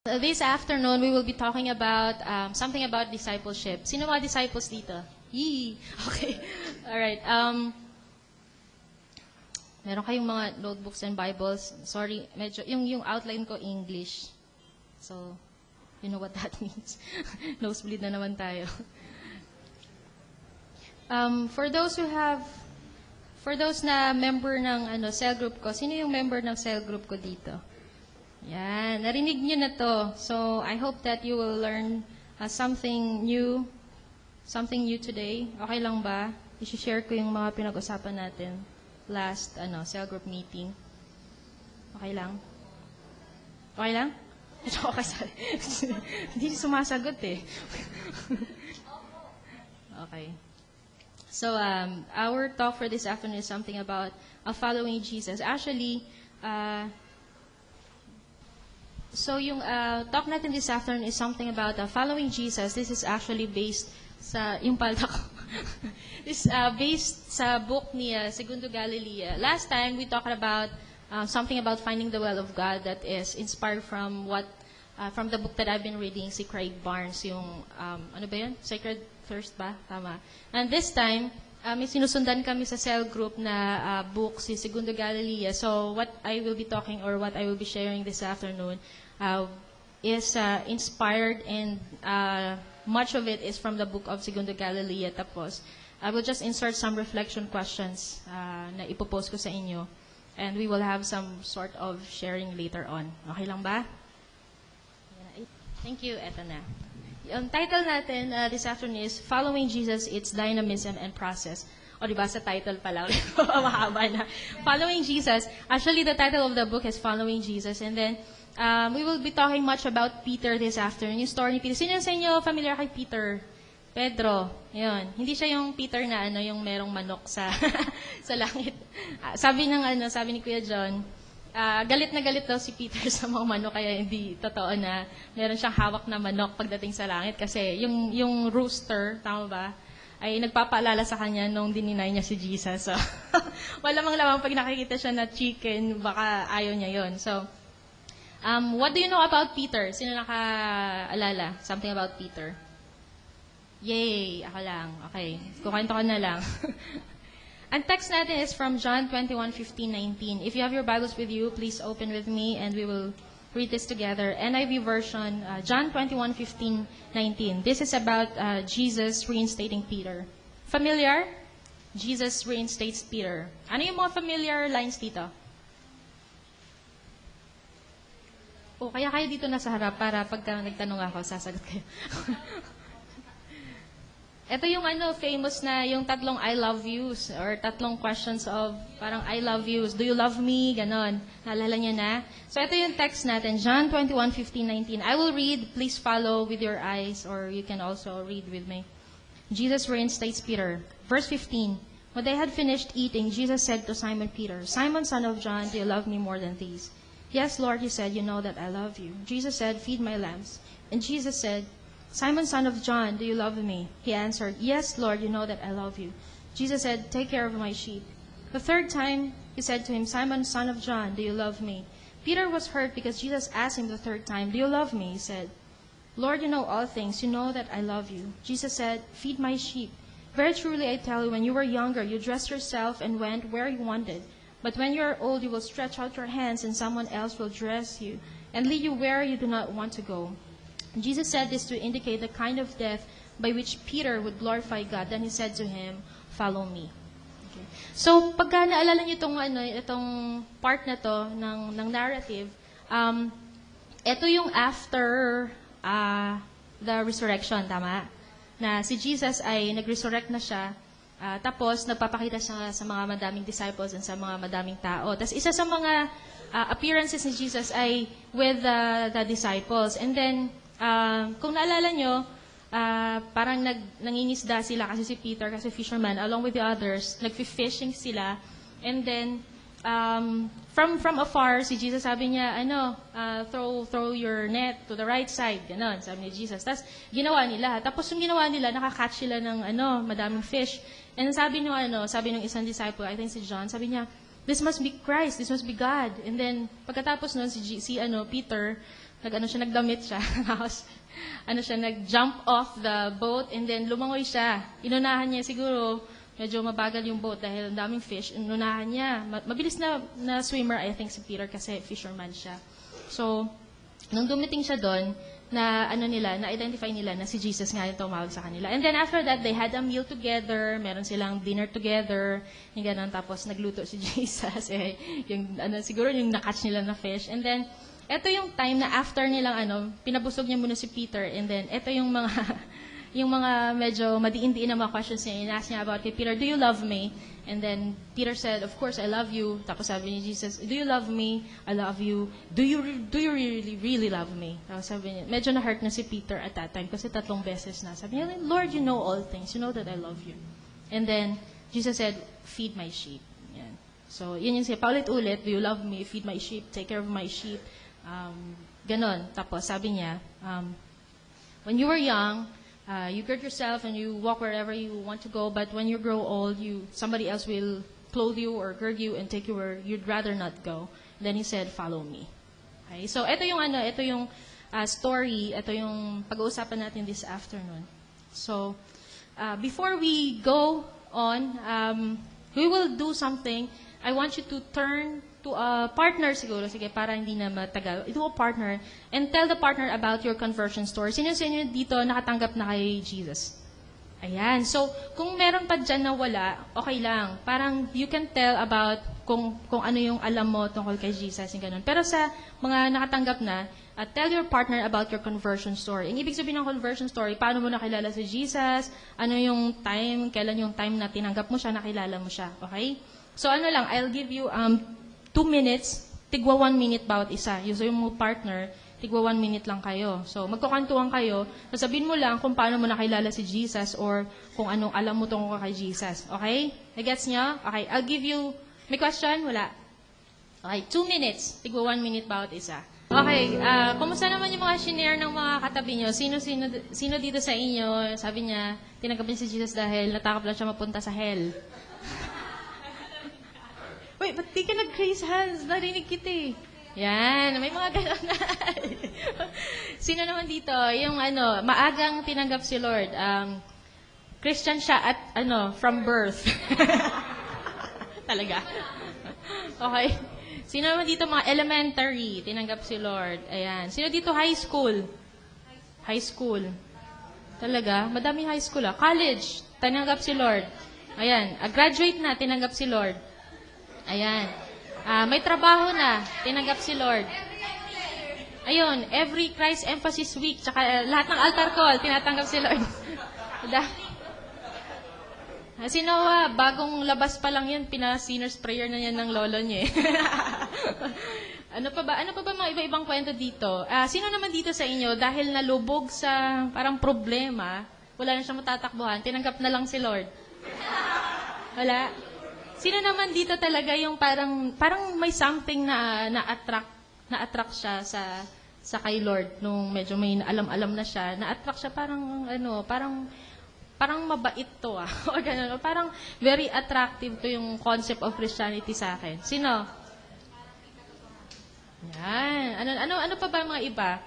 This afternoon, we will be talking about something about discipleship. Sino mga disciples dito? Yee! Okay. Alright. Meron kayong mga notebooks and Bibles. Sorry, medyo, yung outline ko, English. So, you know what that means. Nosebleed na naman tayo. For those na member ng cell group ko, sino yung member ng cell group ko dito? Yan, narinig nyo na to. So, I hope that you will learn something new today. Okay lang ba? I-share ko yung mga pinag-usapan natin last cell group meeting. Okay lang? Okay lang? Okay, sorry. Hindi sumasagot eh. Okay. So, our talk for this afternoon is something about following Jesus. Actually, so yung talk natin this afternoon is something about following Jesus. This is actually based sa yung palda ko. This based sa book ni Segundo Galilea. Last time we talked about something about finding the will of God that is inspired from from the book that I've been reading, si Craig Barnes, yung ano ba yun? Sacred Thirst ba? Tama. And this time, may sinusundan kami sa cell group na book, si Segundo Galilea. So what I will be talking or what I will be sharing this afternoon is inspired, and much of it is from the book of Segundo Galilea. Tapos, I will just insert some reflection questions na ipopost ko sa inyo. And we will have some sort of sharing later on. Okay lang ba? Thank you. Eto na. Yung title natin this afternoon is Following Jesus, Its Dynamism and Process. O diba, sa title pa lang. Mahaba na. Following Jesus. Actually, the title of the book is Following Jesus. And then, we will be talking much about Peter this afternoon. Yung story ni Peter. Sino sa inyo familiar kay Peter? Pedro. Yun. Hindi siya yung Peter na yung merong manok sa sa langit. Sabi ni Kuya John, galit na galit daw si Peter sa mga manok, kaya hindi totoo na meron siyang hawak na manok pagdating sa langit. Kasi yung rooster, tama ba, ay nagpapaalala sa kanya nung dininay niya si Jesus. So, wala mang lamang pag nakikita siya na chicken, baka ayaw niya yon. So, what do you know about Peter? Sino nakaalala? Something about Peter? Yay! Ako lang. Okay. Kukwento ko na lang. Ang text natin is from John 21:15-19. If you have your Bibles with you, please open with me and we will read this together. NIV version, John 21:15-19. This is about Jesus reinstating Peter. Familiar? Jesus reinstates Peter. Ano yung mga familiar lines dito? O, kaya kayo dito na sa harap para pagka nagtanong ako, sasagot kayo. Ito yung famous na yung tatlong I love yous or tatlong questions of parang I love yous. Do you love me? Ganon. Naalala niyo na? So ito yung text natin, John 21:15-19. I will read. Please follow with your eyes or you can also read with me. Jesus reinstates Peter. Verse 15. When they had finished eating, Jesus said to Simon Peter, Simon, son of John, do you love me more than these? Yes, Lord, he said, you know that I love you. Jesus said, feed my lambs. And Jesus said, Simon, son of John, do you love me? He answered, yes, Lord, you know that I love you. Jesus said, take care of my sheep. The third time, he said to him, Simon, son of John, do you love me? Peter was hurt because Jesus asked him the third time, do you love me? He said, Lord, you know all things. You know that I love you. Jesus said, feed my sheep. Very truly, I tell you, when you were younger, you dressed yourself and went where you wanted. But when you are old, you will stretch out your hands and someone else will dress you and lead you where you do not want to go. Jesus said this to indicate the kind of death by which Peter would glorify God. Then he said to him, follow me. Okay. So, pagka naalala niyo itong part na to ng narrative, ito yung after the resurrection, tama? Na si Jesus ay nag-resurrect na siya, tapos nagpapakita siya sa mga madaming disciples and sa mga madaming tao. Tapos isa sa mga appearances ni Jesus ay with the disciples. And then, kung naalala nyo, parang nangingisda sila kasi si Peter, kasi fisherman, along with the others, nag-fishing sila. And then, from afar, si Jesus sabi niya, throw your net to the right side. Ganon, sabi ni Jesus. Tapos, ginawa nila. Tapos, yung ginawa nila, nakakatch sila ng, madaming fish. And sabi ng isang disciple, I think si John, sabi niya, this must be Christ, this must be God. And then, pagkatapos nun, si Peter, nagdamit siya. Tapos, nag-jump off the boat and then lumangoy siya. Inunahan niya siguro, medyo mabagal yung boat dahil ang daming fish. Inunahan niya. Mabilis na swimmer, I think, si Peter kasi fisherman siya. So, nung dumating siya doon, na-identify nila na si Jesus nga yung tumawag sa kanila. And then after that, they had a meal together, meron silang dinner together, yung ganun, tapos nagluto si Jesus, siguro yung nakatch nila na fish. And then, ito yung time na after nilang pinabusog niya muna si Peter, and then ito yung mga yung mga medyo madiin-diin na mga questions niya. Inask niya about kay Peter, do you love me? And then Peter said, of course, I love you. Tapos sabi ni Jesus, do you love me? I love you. Do you really love me? Tapos sabi niya, medyo na-hurt na si Peter at that time kasi 3 beses na. Sabi niya, Lord, you know all things. You know that I love you. And then Jesus said, feed my sheep. Yan. So, yun yung siya. Paulit-ulit, do you love me? Feed my sheep. Take care of my sheep. Ganon. Tapos sabi niya, when you were young, you gird yourself and you walk wherever you want to go, but when you grow old, somebody else will clothe you or gird you and take you where you'd rather not go. Then he said, follow me. Okay? So, ito yung story, ito yung pag-uusapan natin this afternoon. So, before we go on, we will do something. I want you to turn to a partner siguro, sige, para hindi na matagal. To a partner, and tell the partner about your conversion story. Sino sa inyo dito nakatanggap na kay Jesus? Ayan. So, kung meron pa dyan na wala, okay lang. Parang you can tell about kung ano yung alam mo tungkol kay Jesus, yung ganun. Pero sa mga nakatanggap na, tell your partner about your conversion story. Ang ibig sabihin ng conversion story, paano mo nakilala si Jesus, ano yung time, kailan yung time na tinanggap mo siya, nakilala mo siya. Okay? So, I'll give you 2 minutes, tigwa 1 minute bawat isa. Yung mo partner, tigwa 1 minute lang kayo. So, magkukantuhan kayo, sasabihin mo lang kung paano mo nakilala si Jesus or kung anong alam mo tungkol kay Jesus. Okay? Nagets nyo? Okay, I'll give you, may question? Wala? Okay, 2 minutes, tigwa 1 minute bawat isa. Okay, kumusta naman yung mga shinare ng mga katabi nyo? Sino dito sa inyo, sabi niya, tinanggap niya si Jesus dahil natakap lang siya mapunta sa hell? Wait, ba't di ka nag-raise hands? Narinig kita eh. Yan, may mga gano'n na. Sino naman dito? Yung maagang tinanggap si Lord. Christian siya at from birth. Talaga. Okay. Sino naman dito mga elementary? Tinanggap si Lord. Ayan. Sino dito high school? High school. Talaga? Madami high school College. Tinanggap si Lord. Ayan. Graduate na. Tinanggap si Lord. Ayan. May trabaho na. Tinanggap si Lord. Ayun. Every Christ Emphasis Week. Tsaka lahat ng altar call. Tinatanggap si Lord. Si Noah, bagong labas pa lang yan, pina-sinner's prayer na yan ng lolo niya. Ano pa ba mga iba-ibang kwento dito? Sino naman dito sa inyo, dahil nalubog sa parang problema, wala na siyang matatakbuhan, tinanggap na lang si Lord? Wala? Sino naman dito talaga yung parang may something na na-attract siya sa kay Lord nung medyo may alam-alam na siya, na-attract siya parang mabait to o ganun, o parang very attractive to yung concept of Christianity sa akin. Sino? Yan. Ano pa ba mga iba?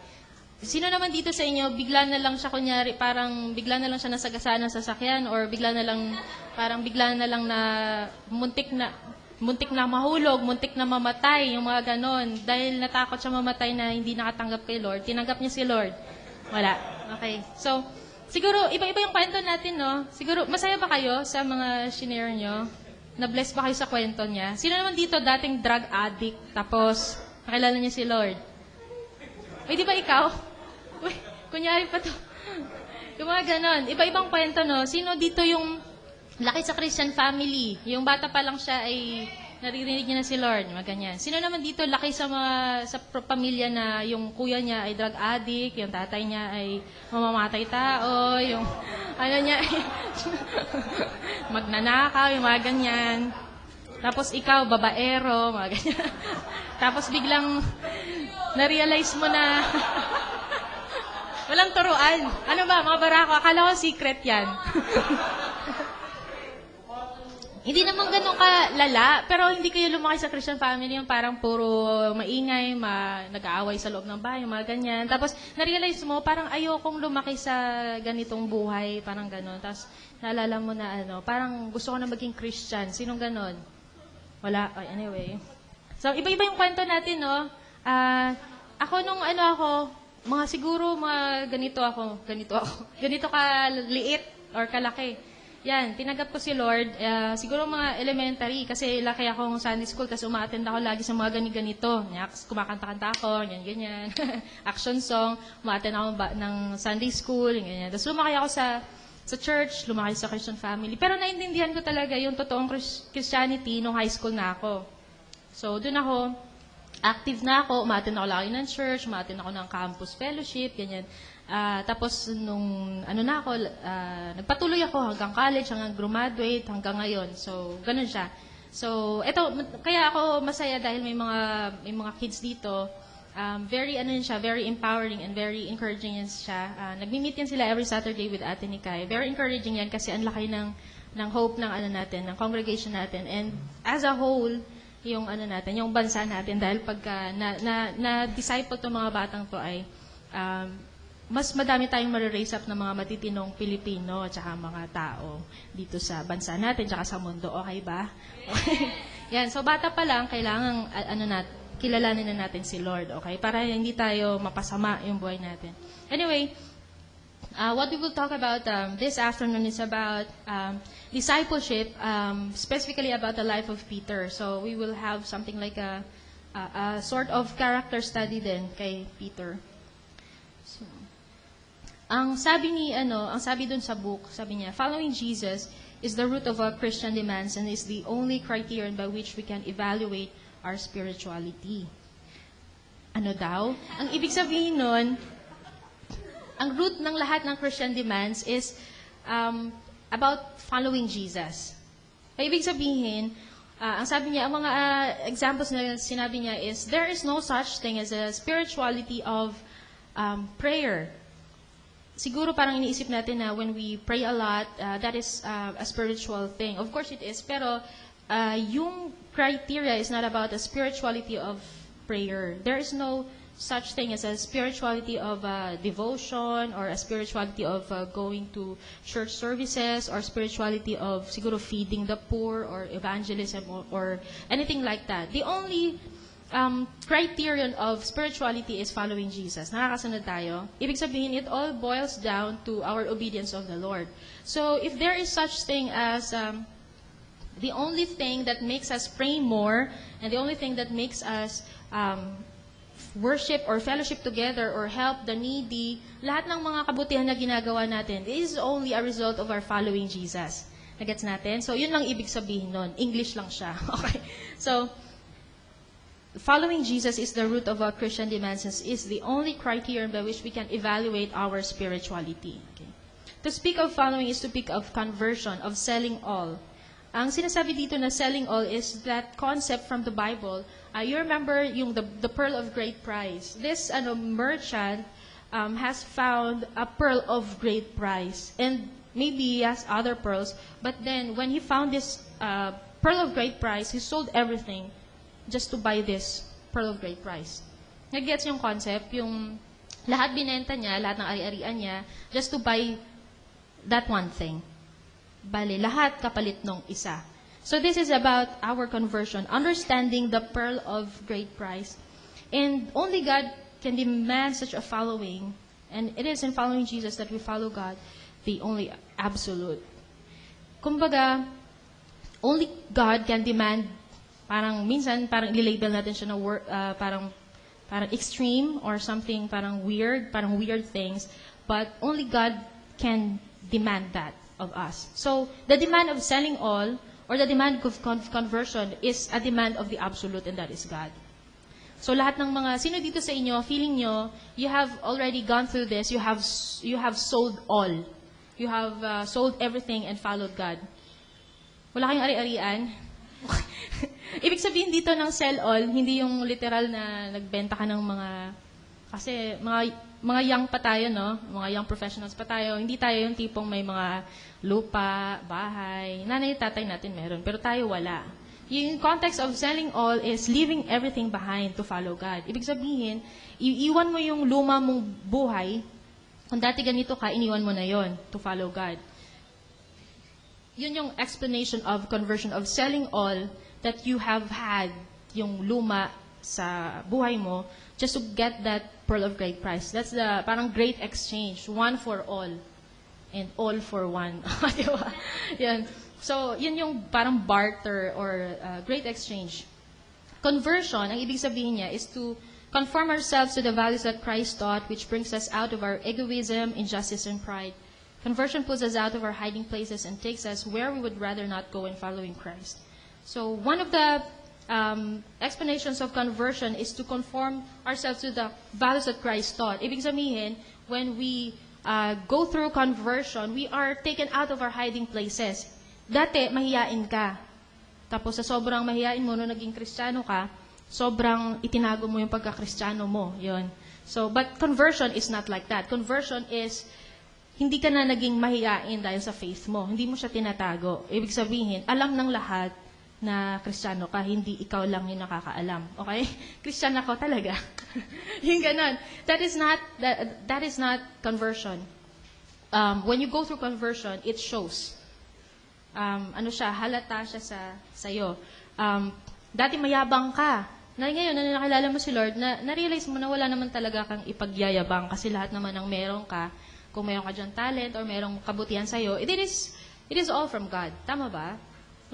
Sino naman dito sa inyo, bigla na lang siya kunyari, parang bigla na lang siya nasagasaan ng sasakyan or bigla na lang na muntik na mahulog, muntik na mamatay, yung mga ganon. Dahil natakot siya mamatay na hindi nakatanggap kay Lord, tinanggap niya si Lord. Wala. Okay. So, siguro, iba-iba yung kwento natin, no? Siguro, masaya ba kayo sa mga shinare nyo? Na-bless ba kayo sa kwento niya? Sino naman dito dating drug addict, tapos nakilala niya si Lord? Uy, di ba ikaw? Uy, kunyari pa to. Yung mga ganon. Iba-ibang kwento, no? Sino dito yung laki sa Christian family? Yung bata pa lang siya ay naririnig niya na si Lord. Mga ganyan. Sino naman dito laki sa pamilya na yung kuya niya ay drug addict, yung tatay niya ay mamamatay tao, yung niya ay magnanakaw, yung mga ganyan. Tapos ikaw, babaero, mga ganyan. Tapos biglang na-realize mo na walang turuan. Ano ba, mga barako? Akala ko secret yan. Hindi naman ganun kalala, pero hindi kayo lumaki sa Christian family yung parang puro maingay, nag-aaway sa loob ng bahay, mga ganyan. Tapos, na-realize mo, parang ayokong lumaki sa ganitong buhay, parang ganun. Tapos, naalala mo na parang gusto ko na maging Christian. Sinong ganun? Wala. Anyway. So, iba-iba yung kwento natin, no? Ako nung mga siguro ganito ako. Ganito ka-liit or kalaki. Yan, tinanggap ko si Lord, siguro mga elementary, kasi laki akong Sunday school, kasi umaattend ako lagi sa mga ganito. Kumakanta-kanta ako, ganyan. Action song, umaattend ako ng Sunday school, ganyan. Tapos lumaki ako sa church, lumaki sa Christian family. Pero naintindihan ko talaga yung totoong Christianity nung high school na ako. So, doon ako, active na ako, umaattend ako lagi ng church, umaattend ako ng campus fellowship, ganyan. Tapos, nung nagpatuloy ako hanggang college, hanggang graduate, hanggang ngayon. So, ganun siya. So, kaya ako masaya dahil may mga kids dito. Very empowering and very encouraging yan siya. Nagmi-meet yan sila every Saturday with Ate Nikay. Very encouraging yan kasi ang laki ng hope ng natin, ng congregation natin. And as a whole, yung bansa natin, dahil pagka na-disciple itong mga batang to ay mas madami tayong ma-raise up ng mga matitinong Pilipino at saka mga tao dito sa bansa natin at sa mundo. Okay ba? Okay. Yan. So, bata pa lang, kailangan kilalanin na natin si Lord. Okay? Para hindi tayo mapasama yung buhay natin. Anyway, what we will talk about this afternoon is about discipleship, specifically about the life of Peter. So, we will have something like a sort of character study din kay Peter. So, ang sabi dun sa book, sabi niya, following Jesus is the root of our Christian demands and is the only criterion by which we can evaluate our spirituality. Ano daw? Ang ibig sabihin nun, ang root ng lahat ng Christian demands is about following Jesus. Ang ibig sabihin, ang sabi niya, ang mga examples na sinabi niya is, there is no such thing as a spirituality of prayer. Siguro parang iniisip natin na when we pray a lot, that is a spiritual thing. Of course it is, pero yung criteria is not about a spirituality of prayer. There is no such thing as a spirituality of devotion or a spirituality of going to church services or spirituality of siguro feeding the poor or evangelism or anything like that. The only criterion of spirituality is following Jesus. Nakakasunod tayo. Ibig sabihin, it all boils down to our obedience of the Lord. So, if there is such thing as the only thing that makes us pray more and the only thing that makes us worship or fellowship together or help the needy, lahat ng mga kabutihan na ginagawa natin, this is only a result of our following Jesus. Nagets natin? So, yun lang ibig sabihin nun. English lang siya. Okay? So, following Jesus is the root of our Christian demands and is the only criterion by which we can evaluate our spirituality. Okay? To speak of following is to speak of conversion, of selling all. Ang sinasabi dito na selling all is that concept from the Bible. You remember yung the pearl of great price. This merchant has found a pearl of great price. And maybe he has other pearls. But then when he found this pearl of great price, he sold everything just to buy this pearl of great price. Nag-gets yung concept, yung lahat binenta niya, lahat ng ari-arian niya, just to buy that one thing. Bale, lahat kapalit nung isa. So this is about our conversion, understanding the pearl of great price. And only God can demand such a following. And it is in following Jesus that we follow God, the only absolute. Kumbaga, only God can demand. Minsan, i-label natin siya na parang extreme or something, parang weird things. But only God can demand that of us. So, the demand of selling all or the demand of conversion is a demand of the absolute, and that is God. So, lahat ng sino dito sa inyo, feeling nyo, you have already gone through this, you have sold all. You have sold everything and followed God. Wala kayong ari-arian? Ibig sabihin dito ng sell all, hindi yung literal na nagbenta ka ng mga Kasi mga young pa tayo, no? Mga young professionals pa tayo. Hindi tayo yung tipong may mga lupa, bahay. Nanay at tatay natin meron, pero tayo wala. Yung context of selling all is leaving everything behind to follow God. Ibig sabihin, iiwan mo yung luma mong buhay. Kung dati ganito ka, iniwan mo na yon to follow God. Yun yung explanation of conversion, of selling all that you have had, yung luma sa buhay mo, just to get that pearl of great price. That's the parang great exchange, one for all and all for one. Diba? Yan. So, yun yung parang barter or great exchange. Conversion, ang ibig sabihin niya is to conform ourselves to the values that Christ taught, which brings us out of our egoism, injustice, and pride. Conversion pulls us out of our hiding places and takes us where we would rather not go in following Christ. So, one of the explanations of conversion is to conform ourselves to the values that Christ taught. Ibig sabihin, when we go through conversion, we are taken out of our hiding places. Dati, mahiyain ka. Tapos sa sobrang mahiyain mo, nung naging Kristiyano ka, sobrang itinago mo yung pagka-Kristiyano mo. Yun. So, but conversion is not like that. Conversion is, hindi ka na naging mahiyain dahil sa faith mo. Hindi mo siya tinatago. Ibig sabihin, alam ng lahat na Kristiyano ka, hindi ikaw lang yung nakakaalam. Okay? Kristiyano ako talaga. Yung ganon. That is not conversion. When you go through conversion, it shows. Halata siya sa'yo. Dati mayabang ka. Ngayon, na nakilala mo si Lord, na-realize mo na wala naman talaga kang ipagyayabang kasi lahat naman ng meron ka, kung meron ka dyan talent or merong kabutihan sa'yo, it is all from God. Tama ba?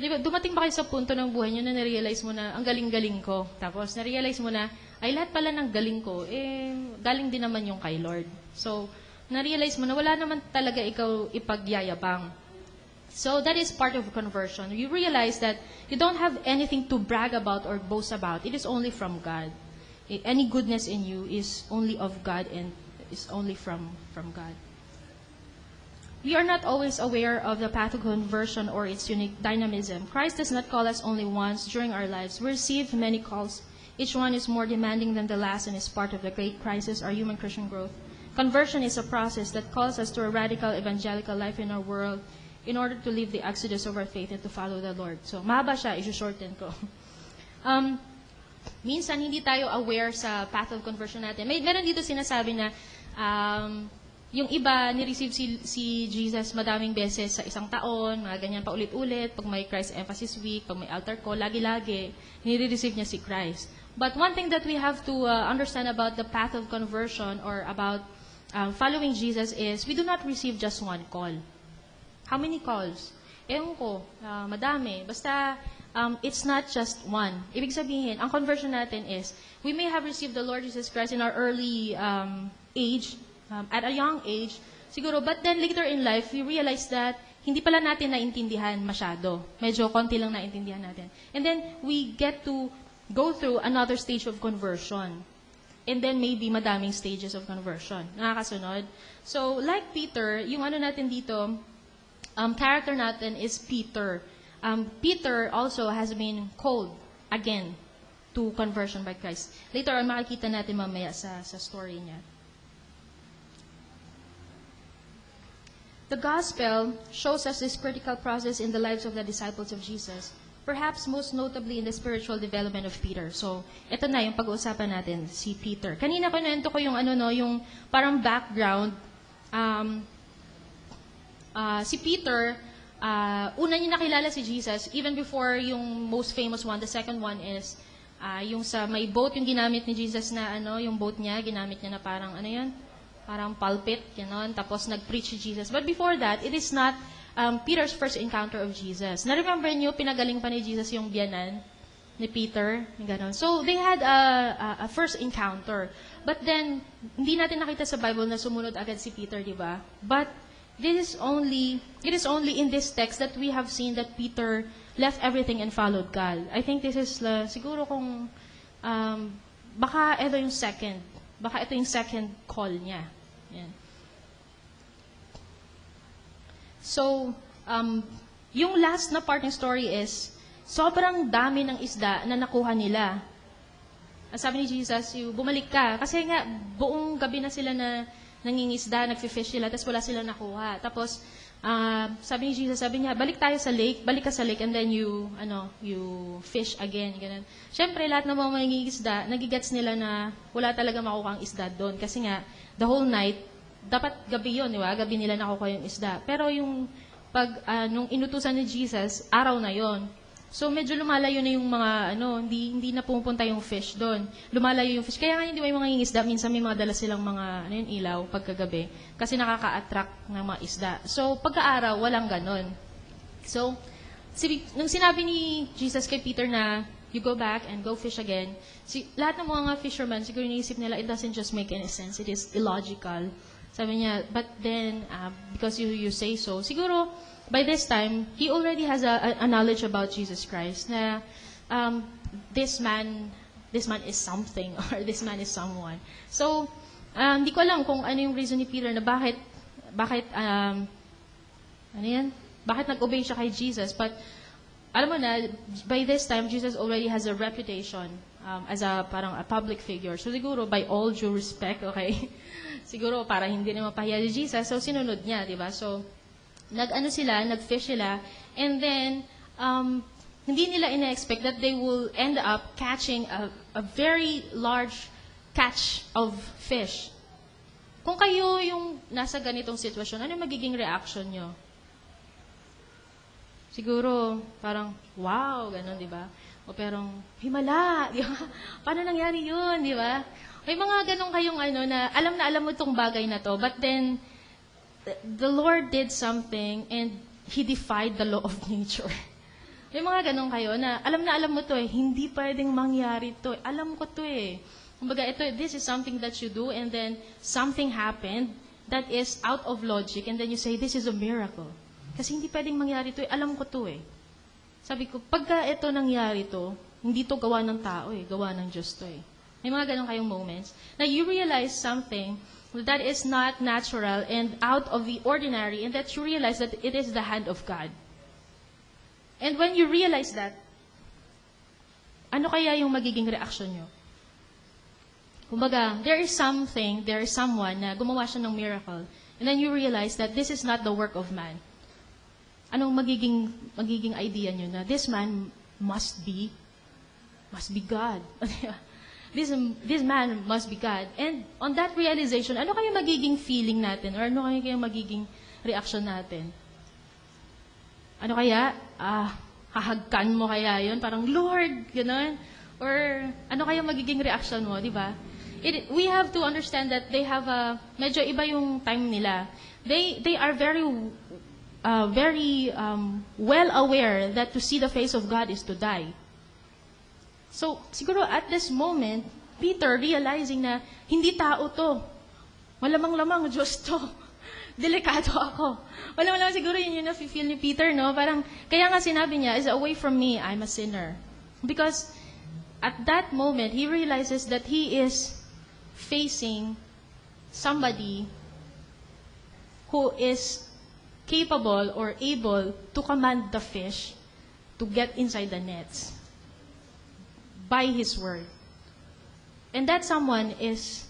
Diba, dumating ba kayo sa punto ng buhay nyo na na-realize mo na ang galing-galing ko? Tapos na-realize mo na, ay lahat pala ng galing ko, galing din naman yung kay Lord. So, na-realize mo na wala naman talaga ikaw ipagyayabang. So that is part of conversion. You realize that you don't have anything to brag about or boast about. It is only from God. Any goodness in you is only of God and is only from God. We are not always aware of the path of conversion or its unique dynamism. Christ does not call us only once during our lives. We receive many calls. Each one is more demanding than the last and is part of the great crisis, our human Christian growth. Conversion is a process that calls us to a radical evangelical life in our world in order to live the exodus of our faith and to follow the Lord. So, mahaba siya, i-shorten ko. Minsan, hindi tayo aware sa path of conversion natin. Meron dito sinasabi na yung iba, ni-receive si Jesus madaming beses sa isang taon, mga ganyan pa ulit-ulit, pag may Christ Emphasis Week, pag may altar call, lagi-lagi, nire-receive niya si Christ. But one thing that we have to understand about the path of conversion or about following Jesus is we do not receive just one call. How many calls? Ewan ko, madami. Basta, it's not just one. Ibig sabihin, ang conversion natin is, we may have received the Lord Jesus Christ in our early age, at a young age, siguro, but then later in life, we realize that hindi pala natin naintindihan masyado. Medyo konti lang naintindihan natin. And then, we get to go through another stage of conversion. And then, maybe madaming stages of conversion. Nakakasunod? So, like Peter, yung natin dito, character natin is Peter. Peter also has been called again to conversion by Christ. Later on, makikita natin mamaya sa story niya. The gospel shows us this critical process in the lives of the disciples of Jesus, perhaps most notably in the spiritual development of Peter. So, ito na yung pag-uusapan natin, si Peter. Kanina kinuwento ko yung yung parang background. Si Peter, una niya nakilala si Jesus even before yung most famous one. The second one is yung sa may boat yung ginamit ni Jesus na yung boat niya, ginamit niya na parang parang pulpit, gano'n. Tapos nag-preach si Jesus. But before that, it is not Peter's first encounter of Jesus. Na-remember niyo, pinagaling pa ni Jesus yung biyanan ni Peter, gano'n. So they had a first encounter. But then, hindi natin nakita sa Bible na sumunod agad si Peter, di ba? But it is only in this text that we have seen that Peter left everything and followed God. I think this is siguro kung baka ito yung second call niya. Yan. So, yung last na part ng story is sobrang dami ng isda na nakuha nila. sabi ni Jesus, bumalik ka. Kasi nga, buong gabi na sila na nangingisda, nagfi-fish sila, tapos wala sila nakuha. Tapos, sabi ni Jesus, sabi niya, balik ka sa lake, and then you fish again. Ganun. Siyempre, lahat ng mga mangingisda, nagigets nila na wala talaga makuha ang isda doon. Kasi nga, the whole night, dapat gabi yun, di ba? Gabi nila nakukuha yung isda. Pero nung inutusan ni Jesus, araw na yon. So, medyo lumalayo na yung mga, hindi na pumupunta yung fish doon. Lumalayo yung fish. Kaya nga hindi may mga isda. Minsan may mga dala silang mga, ilaw pagkagabi. Kasi nakaka-attract ng mga isda. So, pagka-araw, walang ganon. So, nung sinabi ni Jesus kay Peter na, you go back and go fish again, lahat ng mga fishermen, siguro iniisip nila, it doesn't just make any sense. It is illogical. Sabi niya, but then, because you say so, siguro, by this time, he already has a knowledge about Jesus Christ na this man is something or this man is someone. So, hindi ko alam kung ano yung reason ni Peter na bakit nag-obey siya kay Jesus. But, alam mo na, by this time, Jesus already has a reputation as parang a public figure. So, siguro, by all due respect, okay, siguro, para hindi na mapahiya si Jesus, so, sinunod niya, di ba? So, nag-fish sila, and then, hindi nila ina-expect that they will end up catching a very large catch of fish. Kung kayo yung nasa ganitong sitwasyon, ano magiging reaction nyo? Siguro, parang, wow, gano'n, di ba? O parang, himala, di ba? Paano nangyari yun, di ba? May mga ganun kayong na alam mo itong bagay na to, but then, the Lord did something and He defied the law of nature. May mga ganun kayo na alam mo to hindi pwedeng mangyari to. Alam ko to Kumbaga, this is something that you do and then something happened that is out of logic and then you say, this is a miracle. Kasi hindi pwedeng mangyari to alam ko to Sabi ko, pagka ito nangyari to, hindi to gawa ng tao gawa ng Diyos to May mga ganun kayong moments na you realize something that is not natural and out of the ordinary, and that you realize that it is the hand of God. And when you realize that, ano kaya yung magiging reaction nyo? Kumbaga, there is someone na gumawa siya ng miracle, and then you realize that this is not the work of man. Anong magiging idea nyo na this man must be God. This man must be God. And on that realization, ano kaya magiging feeling natin? Or ano kaya magiging reaction natin? Ano kaya? Hahagkan mo kaya yun? Parang, Lord, gano'n? Or ano kaya magiging reaction mo, di ba? We have to understand that they have medyo iba yung time nila. They are very well aware that to see the face of God is to die. So, siguro at this moment, Peter realizing na hindi tao to. Malamang-lamang, Diyos to. Delikado ako. Malamang-lamang siguro yun yung na-feel ni Peter, no? Parang, kaya nga sinabi niya, is away from me, I'm a sinner. Because at that moment, he realizes that he is facing somebody who is capable or able to command the fish to get inside the nets by His word. And that someone is,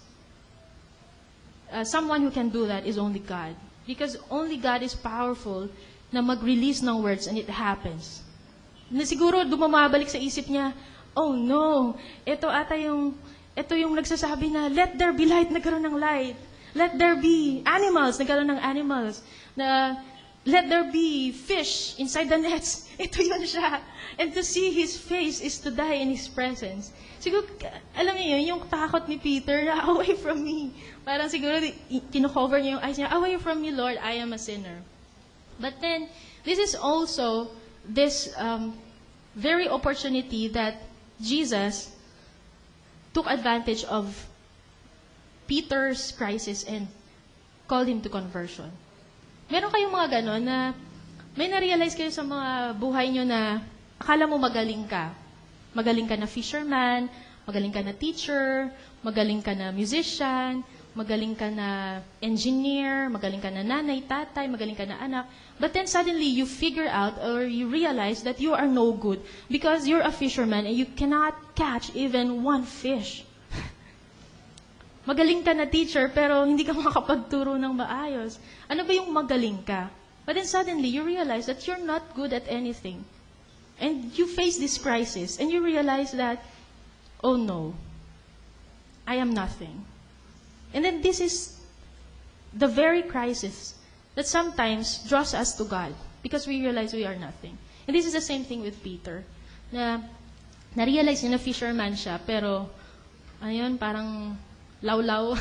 someone who can do that is only God. Because only God is powerful na mag-release ng words and it happens. Na siguro dumamabalik sa isip niya, oh no, ito yung nagsasabi na, let there be light, nagkaroon ng light. Let there be animals, nagkaroon ng animals. Na, let there be fish inside the nets. Ito yun siya. And to see His face is to die in His presence. Siguro, alam niyo yun, yung takot ni Peter na, away from me. Parang siguro, kino-cover niya yung eyes niya, away from me, Lord, I am a sinner. But then, this is also this very opportunity that Jesus took advantage of Peter's crisis and called him to conversion. Meron kayong mga ganon na may na-realize kayo sa mga buhay nyo na akala mo magaling ka. Magaling ka na fisherman, magaling ka na teacher, magaling ka na musician, magaling ka na engineer, magaling ka na nanay, tatay, magaling ka na anak. But then suddenly you figure out or you realize that you are no good because you're a fisherman and you cannot catch even one fish. Magaling ka na teacher pero hindi ka makakapagturo ng maayos. Ano ba yung magaling ka? But then suddenly you realize that you're not good at anything. And you face this crisis and you realize that, oh no, I am nothing. And then this is the very crisis that sometimes draws us to God because we realize we are nothing. And this is the same thing with Peter. Na-realize niya na fisherman siya, pero ayun, parang lawlaw.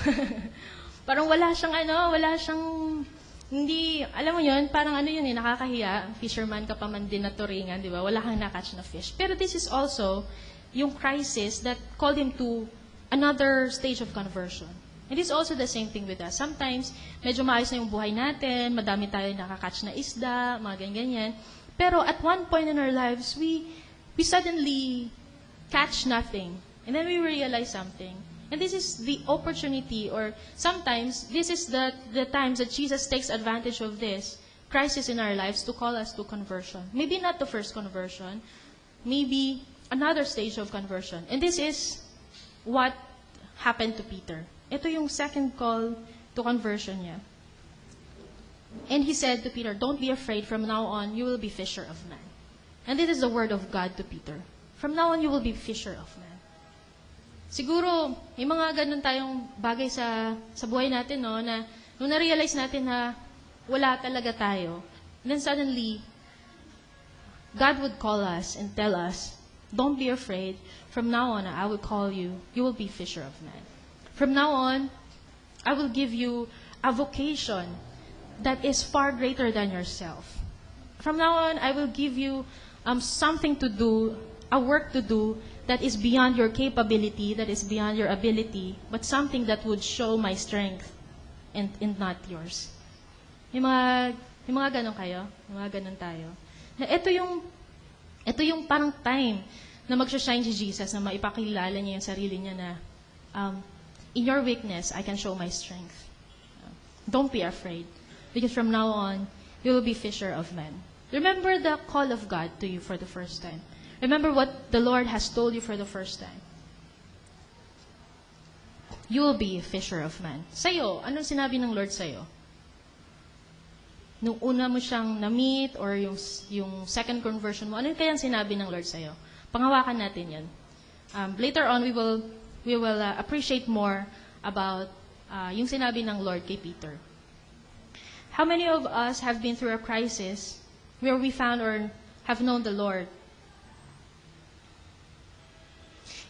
Parang wala siyang, hindi, alam mo yun, parang nakakahiya, fisherman ka pa man din na turingan, di ba? Wala kang nakatch na fish. Pero this is also yung crisis that called him to another stage of conversion. It is also the same thing with us. Sometimes, medyo maayos na yung buhay natin, madami tayo nakakatch na isda, mga ganyan. Pero at one point in our lives, we suddenly catch nothing. And then we realize something. And this is the opportunity, or sometimes, this is the times that Jesus takes advantage of this crisis in our lives to call us to conversion. Maybe not the first conversion, maybe another stage of conversion. And this is what happened to Peter. Ito yung second call to conversion niya. And he said to Peter, "Don't be afraid, from now on, you will be fisher of men." And this is the word of God to Peter. From now on, you will be fisher of men. Siguro, may mga ganun tayong bagay sa buhay natin, no, na nung na-realize natin na wala talaga tayo, and then suddenly, God would call us and tell us, "Don't be afraid. From now on, I will call you. You will be fisher of men. From now on, I will give you a vocation that is far greater than yourself. From now on, I will give you something to do, a work to do that is beyond your capability, that is beyond your ability, but something that would show my strength and not yours." Yung mga ganon kayo, yung mga ganon tayo. Na ito yung parang time na mag-shine si Jesus, na maipakilala niya yung sarili niya na, in your weakness, I can show my strength. Don't be afraid, because from now on, you will be fisher of men. Remember the call of God to you for the first time. Remember what the Lord has told you for the first time. You will be a fisher of men. Sa'yo, anong sinabi ng Lord sa'yo? Nung una mo siyang na-meet or yung second conversion mo, ano kayang sinabi ng Lord sa'yo? Panghawakan natin yan. Later on, we will appreciate more about yung sinabi ng Lord kay Peter. How many of us have been through a crisis where we found or have known the Lord?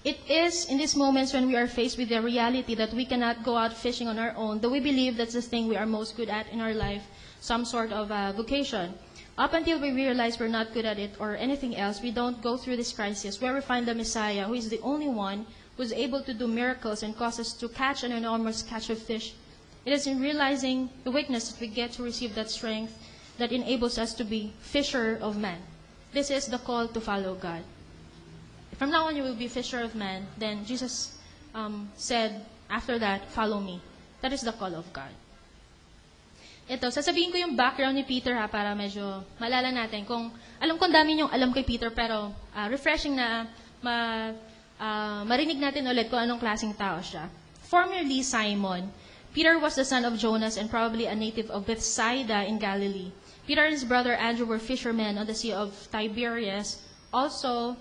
It is in these moments when we are faced with the reality that we cannot go out fishing on our own, though we believe that's the thing we are most good at in our life, some sort of vocation. Up until we realize we're not good at it or anything else, we don't go through this crisis where we find the Messiah, who is the only one who's able to do miracles and cause us to catch an enormous catch of fish. It is in realizing the weakness that we get to receive that strength that enables us to be fisher of men. This is the call to follow God. From now on, you will be fisher of men. Then Jesus said, after that, follow me. That is the call of God. Ito, sasabihin ko yung background ni Peter para medyo malala natin. Alam ko dami niyong alam kay Peter, pero refreshing na marinig natin ulit kung anong klaseng tao siya. Formerly Simon, Peter was the son of Jonas and probably a native of Bethsaida in Galilee. Peter and his brother Andrew were fishermen on the Sea of Tiberias, also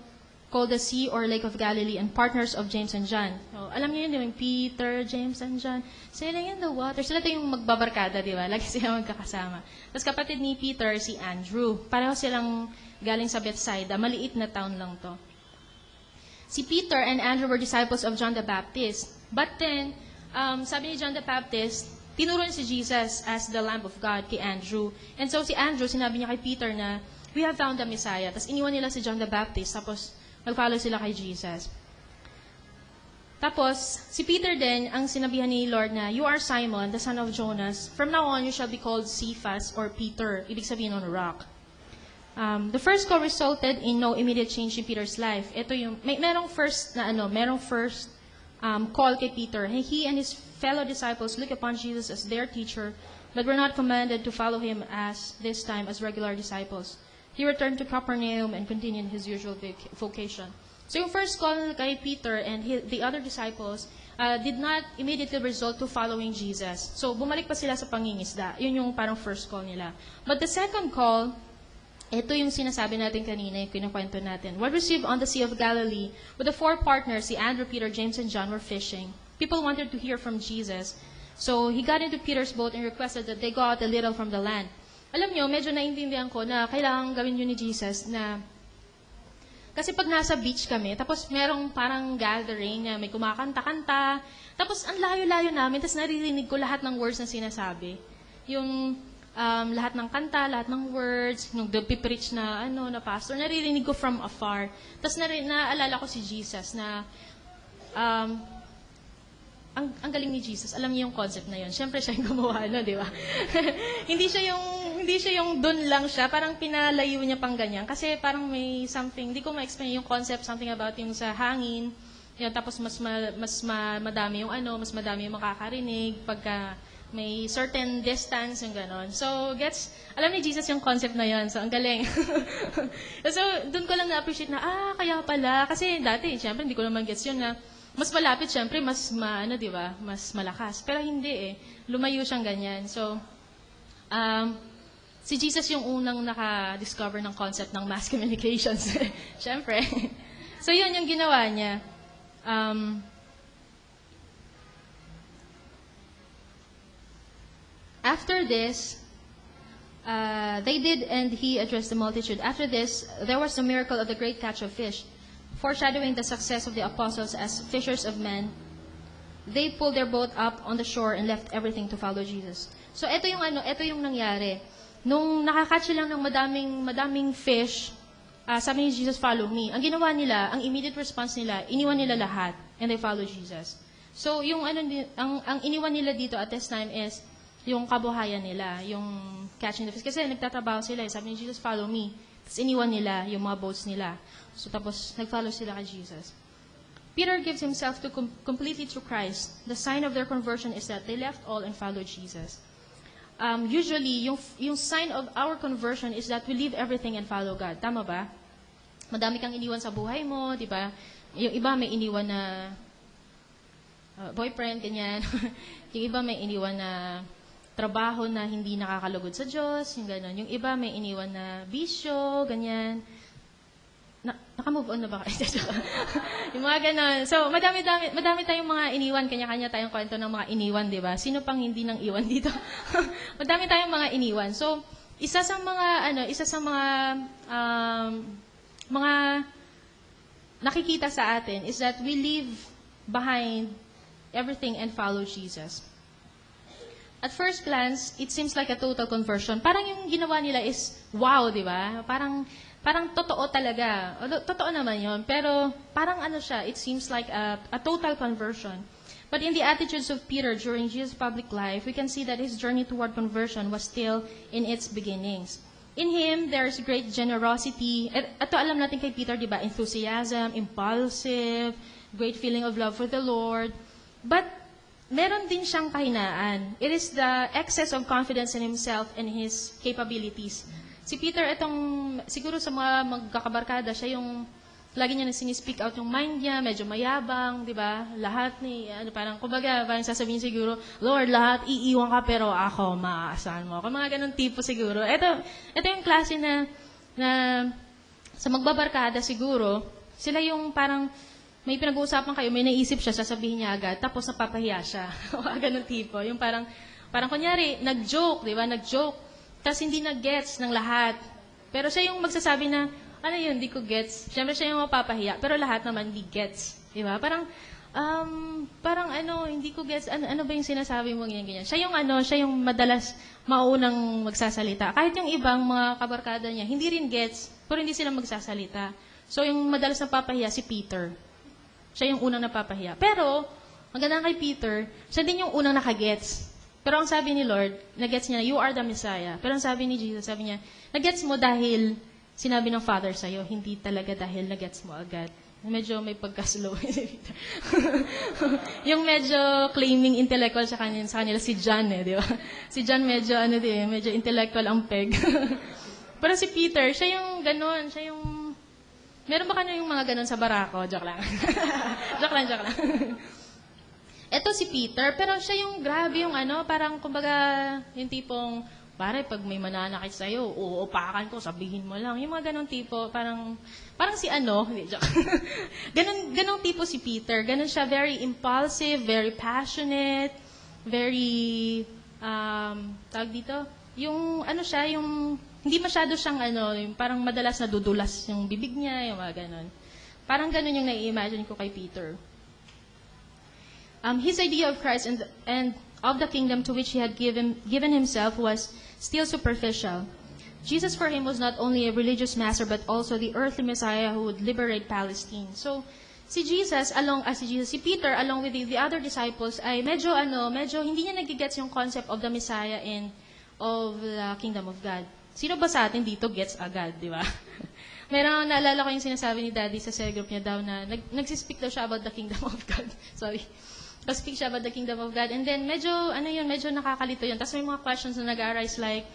called the Sea or Lake of Galilee, and partners of James and John. So, alam niyo yun, yung Peter, James, and John, sailing in the water. Sila ito yung magbabarkada, di ba? Lagi sila magkakasama. Tapos kapatid ni Peter, si Andrew. Pareho silang galing sa Bethsaida. Maliit na town lang to. Si Peter and Andrew were disciples of John the Baptist. But then, sabi ni John the Baptist, tinuro niya si Jesus as the Lamb of God kay Andrew. And so si Andrew, sinabi niya kay Peter na, "We have found the Messiah." Tapos iniwan nila si John the Baptist. Tapos mag-follow sila kay Jesus. Tapos, si Peter din, ang sinabihan ni Lord na, "You are Simon, the son of Jonas. From now on, you shall be called Cephas," or Peter. Ibig sabihin on rock. The first call resulted in no immediate change in Peter's life. Ito yung, merong first call kay Peter. He and his fellow disciples look upon Jesus as their teacher, but were not commanded to follow him as this time as regular disciples. He returned to Capernaum and continued his usual vocation. So yung first call kay Peter and the other disciples did not immediately result to following Jesus. So bumalik pa sila sa pangingisda. Yun yung parang first call nila. But the second call, ito yung sinasabi natin kanina, yung kinukwento natin. What received on the Sea of Galilee, with the 4 partners, si Andrew, Peter, James, and John, were fishing. People wanted to hear from Jesus. So he got into Peter's boat and requested that they go out a little from the land. Alam nyo, medyo naintindihan ko na kailangan gawin yun ni Jesus na kasi pag nasa beach kami, tapos merong parang gathering na may kumakanta-kanta, tapos ang layo-layo namin, tapos naririnig ko lahat ng words na sinasabi. Yung lahat ng kanta, lahat ng words, nung preach na, na pastor, naririnig ko from afar. Tapos naalala ko si Jesus na, ang galing ni Jesus, alam niyo yung concept na yun. Siyempre siya yung gumawa, di ba? hindi siya yung dun lang siya, parang pinalayo niya pang ganyan. Kasi parang may something, hindi ko ma-explain yung concept, something about yung sa hangin, yun, tapos mas madami yung mas madami yung makakarinig, pagka may certain distance, yung ganon. So, alam ni Jesus yung concept na yun. So, ang galing. So, dun ko lang na-appreciate na, kaya pala. Kasi dati, syempre, hindi ko naman gets yun na, mas malapit, syempre, mas di ba? Mas malakas. Pero hindi lumayo siyang ganyan. So, si Jesus yung unang naka-discover ng concept ng mass communications. Syempre. So, yun yung ginawa niya. After this, they did, and he addressed the multitude. After this, there was the miracle of the great catch of fish, foreshadowing the success of the apostles as fishers of men. They pulled their boat up on the shore and left everything to follow Jesus. So, ito yung nangyari. Nung nakakatch lang ng madaming fish, sabi ni Jesus, follow me. Ang ginawa nila, ang immediate response nila, iniwan nila lahat, and they follow Jesus. So, yung ang iniwan nila dito at this time is yung kabuhayan nila, yung catching the fish. Kasi nagtatrabaho sila, sabi ni Jesus, follow me. Tapos iniwan nila yung mga boats nila. So tapos nag-follow sila kay Jesus. Peter gives himself completely to Christ. The sign of their conversion is that they left all and followed Jesus. Usually, yung sign of our conversion is that we leave everything and follow God. Tama ba? Madami kang iniwan sa buhay mo, di ba? Yung iba may iniwan na boyfriend, ganyan. Yung iba may iniwan na trabaho na hindi nakakalugod sa Diyos, yung gano'n. Yung iba may iniwan na bisyo, ganyan. Naka-move on na ba kayo? Yung mga gano'n. So, madami tayong mga iniwan, kanya-kanya tayong kwento ng mga iniwan, di ba? Sino pang hindi nang iwan dito? Madami tayong mga iniwan. So, isa sa mga nakikita sa atin is that we leave behind everything and follow Jesus. At first glance, it seems like a total conversion. Parang yung ginawa nila is, wow, di ba? Parang totoo talaga. Totoo naman yun. Pero parang it seems like a total conversion. But in the attitudes of Peter during Jesus' public life, we can see that his journey toward conversion was still in its beginnings. In him, there's great generosity. Ito alam natin kay Peter, di ba? Enthusiasm, impulsive, great feeling of love for the Lord. But meron din siyang kahinaan. It is the excess of confidence in himself and his capabilities. Si Peter, siguro sa mga magkakabarkada, siya yung lagi niya na sinispeak out yung mind niya, medyo mayabang, di ba? Lahat parang sasabihin siguro, Lord, lahat iiwan ka, pero ako, maaasahan mo ako. Mga ganun tipo siguro. Ito yung klase na sa magbabarkada siguro, sila yung parang, may pinag-uusapan kayo, may naisip siya, sasabihin niya agad, tapos napapahiya siya. Ganun tipo. Yung parang kunyari, nag-joke, di ba? Nag-joke. Tapos hindi nag-gets ng lahat. Pero siya yung magsasabi na, hindi ko gets. Siyempre siya yung mapapahiya, pero lahat naman hindi gets. Di ba? Parang hindi ko gets. Ano ba yung sinasabi mo, ganyan. Siya yung madalas maunang magsasalita. Kahit yung ibang mga kabarkada niya, hindi rin gets, pero hindi sila magsasalita. So yung madalas napapahiya, si Peter. Siya yung unang napapahiya. Pero, ang ganda kay Peter, siya din yung unang nakagets. Pero ang sabi ni Lord, nagets niya na, you are the Messiah. Pero ang sabi ni Jesus, sabi niya, nagets mo dahil sinabi ng Father sa'yo, hindi talaga dahil nagets mo agad. Medyo may pagka-slow si Peter. Yung medyo claiming intellectual sa kanila si John di ba? Si John medyo medyo intellectual ang peg. Pero si Peter, siya yung ganun, siya yung meron ba yung mga ganun sa barako? Joke lang. joke lang. Ito si Peter, pero siya yung grabe yung parang kumbaga yung tipong pare, pag may mananakit sa'yo, uupakan ko, sabihin mo lang. Yung mga ganong tipo, parang si hindi, joke. ganong tipo si Peter. Ganon siya, very impulsive, very passionate, very, tawag dito, yung siya, yung, hindi masyado siyang yung parang madalas nadudulas yung bibig niya, yung mga ganon. Parang ganon yung nai-imagine ko kay Peter. His idea of Christ and of the kingdom to which he had given himself was still superficial. Jesus for him was not only a religious master but also the earthly Messiah who would liberate Palestine. So, si Peter along with the other disciples ay medyo hindi niya nagigets yung concept of the Messiah and of the kingdom of God. Sino ba sa atin dito gets agad, di ba? Meron, naalala ko yung sinasabi ni Daddy sa cell group niya daw na nagsispeak daw siya about the kingdom of God. Sorry. Speak siya about the kingdom of God. And then, medyo nakakalito yun. Tapos may mga questions na nag-arise like,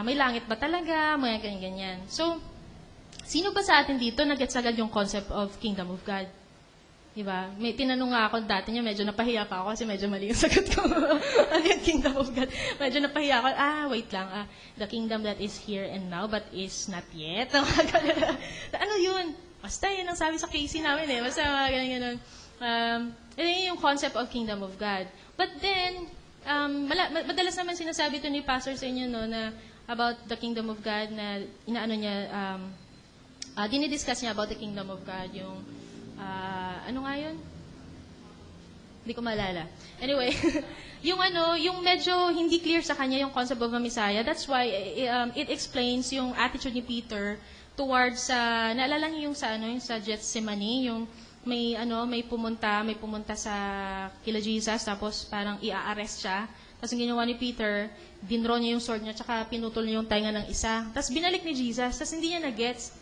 may langit ba talaga? Mga ganyan-ganyan. So, sino ba sa atin dito nag-gets agad yung concept of kingdom of God? Diba? May tinanong nga ako dati niya, medyo napahiya pa ako kasi medyo mali yung sagot ko. Ano yung kingdom of God? Medyo napahiya ako. Wait lang. The kingdom that is here and now but is not yet. Ano yun? Basta yun ang sabi sa Casey namin Basta ganyan-ganon. Yun yung concept of kingdom of God. But then, madalas naman sinasabi ito ni Pastor sa inyo, na about the kingdom of God, na dinidiscuss niya about the kingdom of God, yung, ano nga yun? Hindi ko maalala. Anyway, yung medyo hindi clear sa kanya yung concept of a Messiah, that's why it explains yung attitude ni Peter towards, naalala niyo yung sa Gethsemane, yung, may pumunta sa kila Jesus, tapos parang i-arrest siya. Tapos ang ginawa ni Peter, dinro niya yung sword niya, tsaka pinutol niya yung tainga ng isa. Tapos binalik ni Jesus, tapos hindi niya na-gets.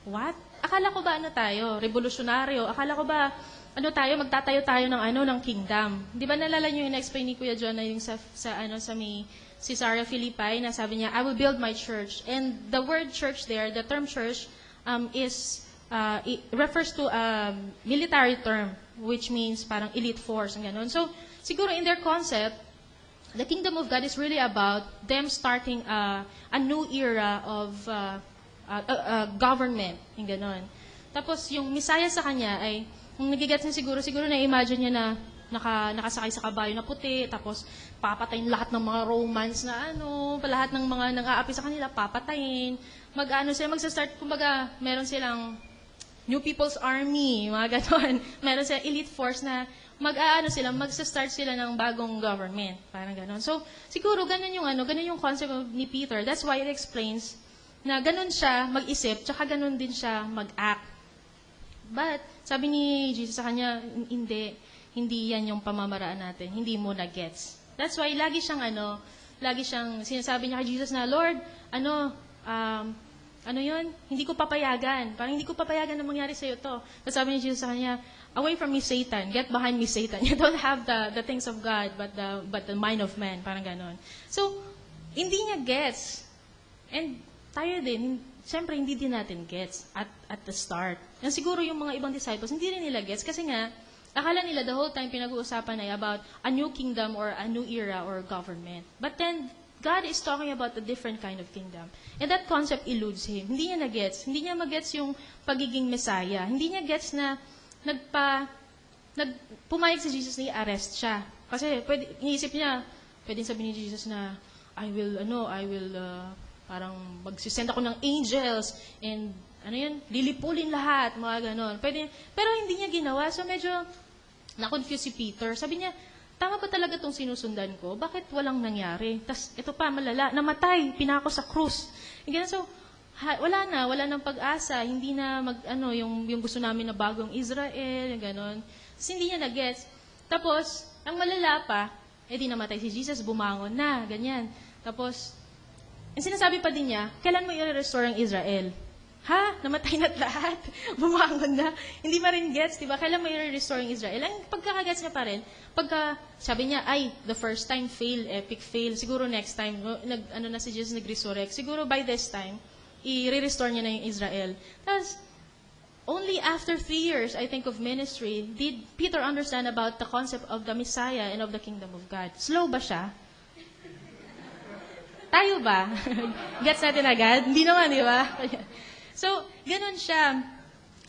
What? Akala ko ba tayo? Revolusyonaryo? Akala ko ba, magtatayo tayo ng kingdom? Di ba nalala niyo yung na-explain ni Kuya John na yung sa may Caesarea Philippi, na sabi niya, I will build my church. And the word church there, the term church, it refers to a military term, which means parang elite force, and gano'n. So, siguro in their concept, the kingdom of God is really about them starting a new era of government, and gano'n. Tapos, yung Messiah sa kanya ay, kung nagigets niya siguro na-imagine niya na nakasakay sa kabayo na puti, tapos papatayin lahat ng mga Romans na lahat ng mga nang-aapi sa kanila, papatayin. Magsa-start, kumbaga, meron silang New People's Army, mga ganon. Meron silang elite force na magsa-start sila ng bagong government. Parang ganon. So, siguro, ganun yung concept ni Peter. That's why it explains na ganun siya mag-isip, tsaka ganun din siya mag-act. But, sabi ni Jesus sa kanya, hindi yan yung pamamaraan natin. Hindi mo na-gets. That's why, lagi siyang sinasabi niya kay Jesus na, Lord, yun? Hindi ko papayagan. Parang hindi ko papayagan na mangyari sa'yo to. Tapos sabi ni Jesus sa kanya, away from me, Satan. Get behind me, Satan. You don't have the things of God, but the mind of man. Parang ganon. So, hindi niya gets. And tayo din, siyempre hindi din natin gets at the start. And siguro yung mga ibang disciples, hindi rin nila gets kasi nga, akala nila the whole time pinag-uusapan ay about a new kingdom or a new era or government. But then, God is talking about a different kind of kingdom. And that concept eludes Him. Hindi niya na-gets. Hindi niya mag-gets yung pagiging Messiah. Hindi niya gets na pumayag si Jesus na i-arrest siya. Kasi iniisip niya, pwedeng sabihin ni Jesus na, I will, parang magsisend ako ng angels, and, lilipulin lahat, mga ganon. Pero hindi niya ginawa, so medyo na-confuse si Peter. Sabi niya, tama ba talaga itong sinusundan ko? Bakit walang nangyari? Tas ito pa, malala, namatay, pinako sa krus. So, wala nang pag-asa, hindi na yung gusto namin na bagong Israel, yung gano'n. Tapos hindi niya na-gets. Tapos, ang malala pa, di namatay si Jesus, bumangon na, ganyan. Tapos, ang sinasabi pa din niya, kailan mo i-restore ang Israel? Ha? Namatay na't lahat? Bumangon na? Hindi pa rin gets, di ba? Kailan may restore yung Israel? Ang pagkakagets niya pa rin, sabi niya, the first time fail, epic fail. Siguro next time, na si Jesus nag-resurrect. Siguro by this time, i-restore niya na yung Israel. Tapos, only after 3 years, I think, of ministry, did Peter understand about the concept of the Messiah and of the kingdom of God. Slow ba siya? Tayo ba? Gets natin agad? Hindi naman, di ba? So, ganun siya.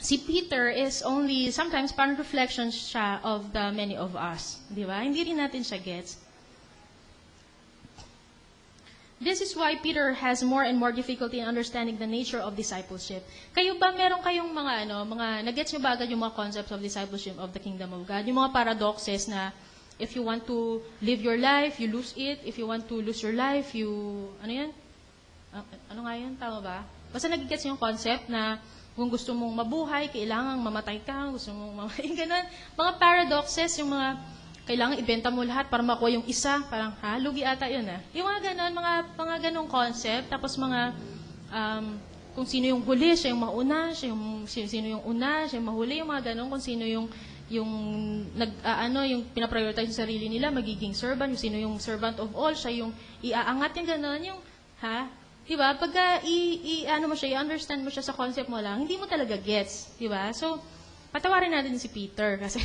Si Peter is only, sometimes parang reflection siya of the many of us. Di ba? Hindi rin natin siya gets. This is why Peter has more and more difficulty in understanding the nature of discipleship. Kayo ba, meron kayong mga nag-gets nyo ba agad yung mga concepts of discipleship of the kingdom of God? Yung mga paradoxes na, if you want to live your life, you lose it. If you want to lose your life, ano yan? Ano nga yan? Tama ba? Basta nag-gets yung concept na kung gusto mong mabuhay, kailangan mamatay ka, gusto mong mamatay, ganun. Mga paradoxes, yung mga kailangan ibenta mo lahat para makuha yung isa, parang, lugi ata yun Yung mga ganun, mga ganung concept, tapos mga, kung sino yung huli, siya yung mauna, sino yung una, siya yung mahuli, yung mga ganun, kung sino yung yung pinaprioritize yung sarili nila, magiging servant, yung sino yung servant of all, siya yung iaangat yung gano'n, yung, diba? Pagka mo siya, i-understand mo siya sa concept mo lang, hindi mo talaga gets, diba? So, patawarin natin si Peter, kasi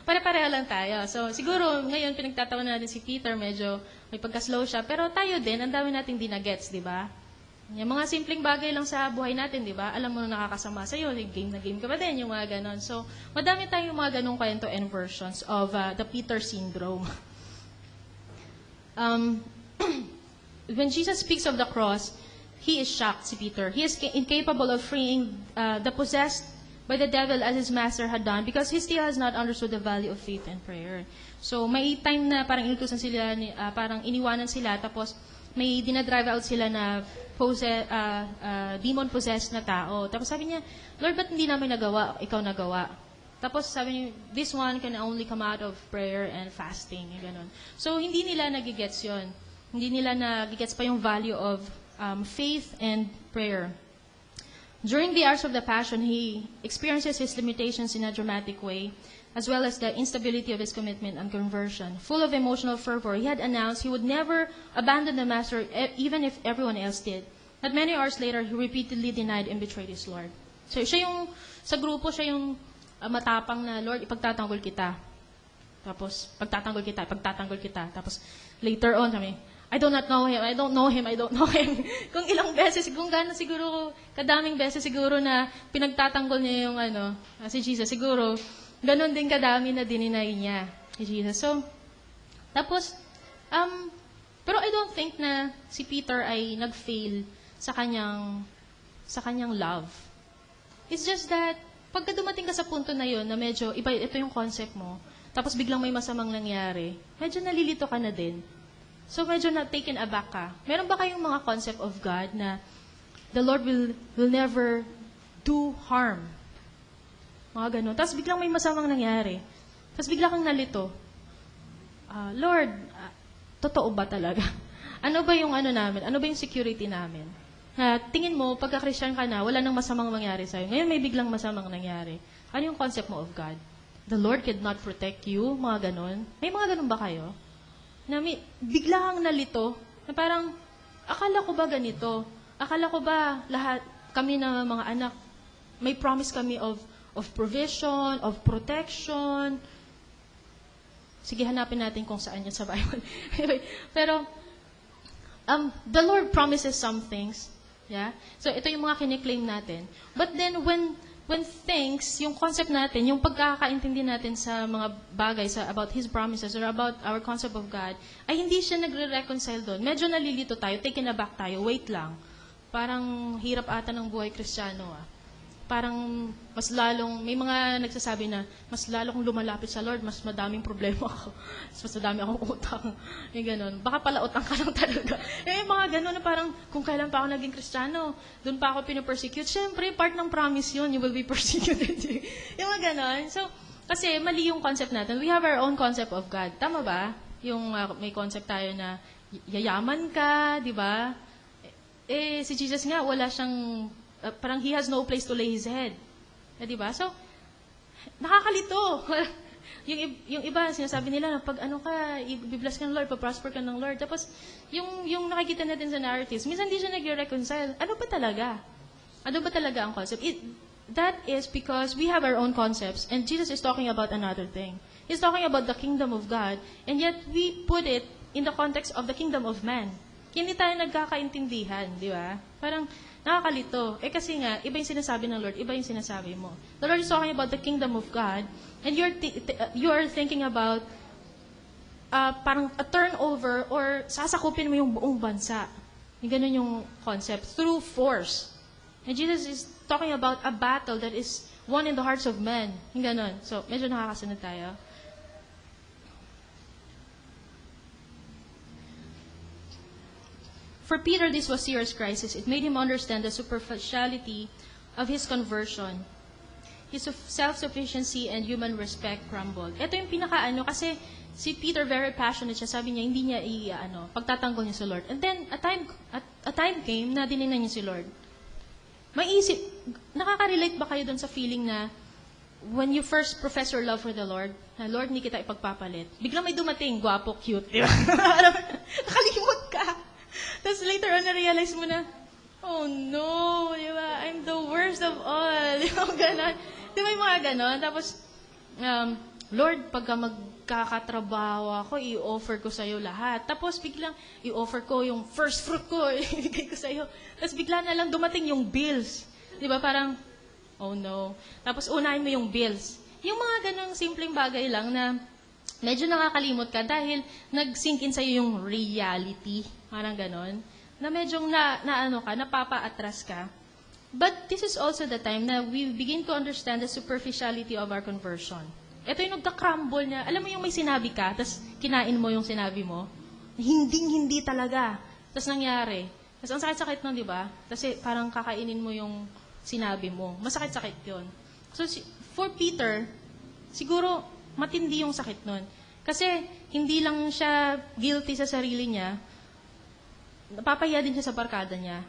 pare-pareho lang tayo. So, siguro, ngayon, pinagtatawa natin si Peter, medyo may pagka-slow siya, pero tayo din, ang dami nating di na-gets, diba? Yung mga simpleng bagay lang sa buhay natin, di ba? Alam mo na nakakasama sa'yo, game na game ka ba din, yung mga ganon. So, madami tayong mga ganong kwento and versions of the Peter syndrome. When Jesus speaks of the cross, he is shocked, si Peter. He is incapable of freeing the possessed by the devil as his master had done because he still has not understood the value of faith and prayer. So, may time na parang inutusan sila, parang iniwanan sila, tapos may dinadrive out sila na demon-possessed na tao. Tapos sabi niya, Lord, ba't hindi namin nagawa? Ikaw nagawa. Tapos sabi niya, this one can only come out of prayer and fasting. Ganun. So, hindi nila nagigets yun. Hindi nila nagigets pa yung value of faith and prayer. During the hours of the Passion, he experiences his limitations in a dramatic way, as well as the instability of his commitment and conversion. Full of emotional fervor, he had announced he would never abandon the Master, even if everyone else did. But many hours later, he repeatedly denied and betrayed his Lord. So siya yung, sa grupo, siya yung matapang na, Lord, ipagtatanggol kita. Tapos, pagtatanggol kita. Tapos, later on, I do not know him, I don't know him. Kung ilang beses, kung gano'n siguro, kadaming beses siguro na pinagtatanggol niya yung si Jesus, siguro, ganon din kadami na dininay niya si Jesus. So, tapos, pero I don't think na si Peter ay nag-fail sa kanyang love. It's just that, pagka dumating ka sa punto na yun, na medyo, iba, ito yung concept mo, tapos biglang may masamang nangyari, medyo nalilito ka na din. So, medyo taken aback ka. Meron ba kayong mga concept of God na the Lord will never do harm? Mga ganun. Tapos biglang may masamang nangyari. Tapos bigla kang nalito. Lord, totoo ba talaga? Ano ba yung namin? Ano ba yung security namin? Tingin mo, pagka-Christian ka na, wala nang masamang mangyari sa'yo. Ngayon may biglang masamang nangyari. Ano yung concept mo of God? The Lord could not protect you? Mga ganun. May mga ganun ba kayo? Na bigla kang nalito, na parang, akala ko ba ganito? Akala ko ba lahat, kami na mga anak, may promise kami of provision, of protection. Sige, hanapin natin kung saan yan sa Bible. Pero, the Lord promises some things. Yeah? So, ito yung mga kiniklaim natin. But then, when things, yung concept natin, yung pagkakaintindi natin sa mga bagay about His promises or about our concept of God, ay hindi siya nagre-reconcile doon. Medyo nalilito tayo, taken aback tayo, wait lang. Parang hirap ata ng buhay Kristiyano. Parang mas lalong, may mga nagsasabi na, mas lalo kong lumalapit sa Lord, mas madaming problema ako. Mas madami akong utang. Yung ganun. Baka pala utang ka lang talaga. Yung mga ganun na parang, kung kailan pa ako naging Kristiyano, doon pa ako pinapersecute. Siyempre, part ng promise yun, you will be persecuted. Yung mga ganun. So, kasi mali yung concept natin. We have our own concept of God. Tama ba? Yung may concept tayo na yayaman ka, di ba? Si Jesus nga, wala siyang parang he has no place to lay his head. Di ba? So, nakakalito. yung iba, sinasabi nila na pag ano ka, i-bless ka ng Lord, pa-prosper ka ng Lord. Tapos, yung nakikita natin sa narratives, minsan hindi siya nag-reconcile. Ano ba talaga? Ano ba talaga ang concept? That is because we have our own concepts, and Jesus is talking about another thing. He's talking about the kingdom of God, and yet we put it in the context of the kingdom of man. Hindi tayo nagkakaintindihan, di ba? Parang, nakakalito. Kasi nga, iba yung sinasabi ng Lord, iba yung sinasabi mo. The Lord is talking about the kingdom of God, and you're thinking about parang a turnover or sasakupin mo yung buong bansa. Yung ganun yung concept. Through force. And Jesus is talking about a battle that is won in the hearts of men. Yung ganun. So, medyo nakakasunod tayo. For Peter, this was serious crisis. It made him understand the superficiality of his conversion. His self-sufficiency and human respect crumbled. Ito yung pinaka-ano, kasi si Peter very passionate siya. Sabi niya, hindi niya pagtatanggol niya sa Lord. And then, a time came na dinina niya si Lord. Maisip, nakaka-relate ba kayo dun sa feeling na when you first profess your love for the Lord, na Lord, hindi kita ipagpapalit. Biglang may dumating, gwapo, cute. Di ba? Nakalimot ka. Tapos later on, na-realize mo na, oh no, di ba? I'm the worst of all. Di ba? Ganon. Di ba yung mga ganon? Tapos, Lord, pagka magkakatrabaho ako, i-offer ko sa'yo lahat. Tapos biglang, i-offer ko yung first fruit ko, ibigay ko sa'yo. Tapos bigla na lang dumating yung bills. Di ba? Parang, oh no. Tapos unahin mo yung bills. Yung mga ganong simpleng bagay lang na medyo nakakalimot ka dahil nag-sink in sa'yo yung reality. Parang ganon. Na medyo napapa-atras ka. But this is also the time na we begin to understand the superficiality of our conversion. Ito yung nagka-crumble niya. Alam mo yung may sinabi ka, tapos kinain mo yung sinabi mo? Hindi talaga. Tapos nangyari. Tapos ang sakit-sakit nun, di ba? Kasi parang kakainin mo yung sinabi mo. Masakit-sakit yun. So, for Peter, siguro matindi yung sakit nun. Kasi hindi lang siya guilty sa sarili niya, napapahiya din siya sa barkada niya.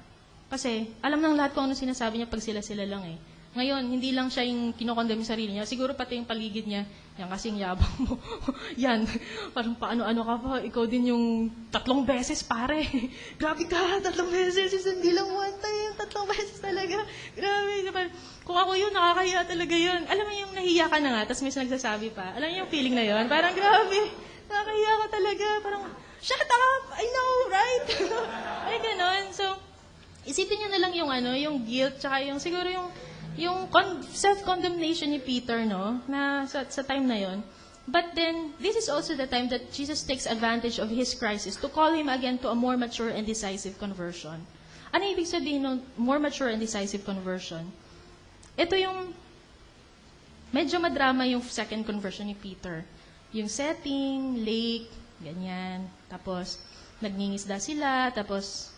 Kasi alam ng lahat kung ano sinasabi niya pag sila-sila lang eh. Ngayon, hindi lang siya yung kinokondem yung sarili niya. Siguro pati yung paligid niya, yan kasing yabang mo. Yan, parang paano-ano ka pa. Ikaw din yung 3 beses, pare. Grabe ka, 3 beses. Hindi lang one time, 3 beses talaga. Grabe. Kung ako yun, nakakahiya talaga yun. Alam mo yung nahiya ka na nga, tapos may nagsasabi pa. Alam mo yung feeling na yun? Parang grabe, nakakahiya ka talaga. Parang, shut up! I know, right? Ay, ganon. So, isipin niyo na lang yung guilt, tsaka yung siguro yung self-condemnation ni Peter, no? Na sa time na yon. But then, this is also the time that Jesus takes advantage of his crisis to call him again to a more mature and decisive conversion. Ano ibig sabihin ng more mature and decisive conversion? Ito yung medyo madrama yung second conversion ni Peter. Yung setting, lake, ganyan. Tapos, nagningisda sila. Tapos,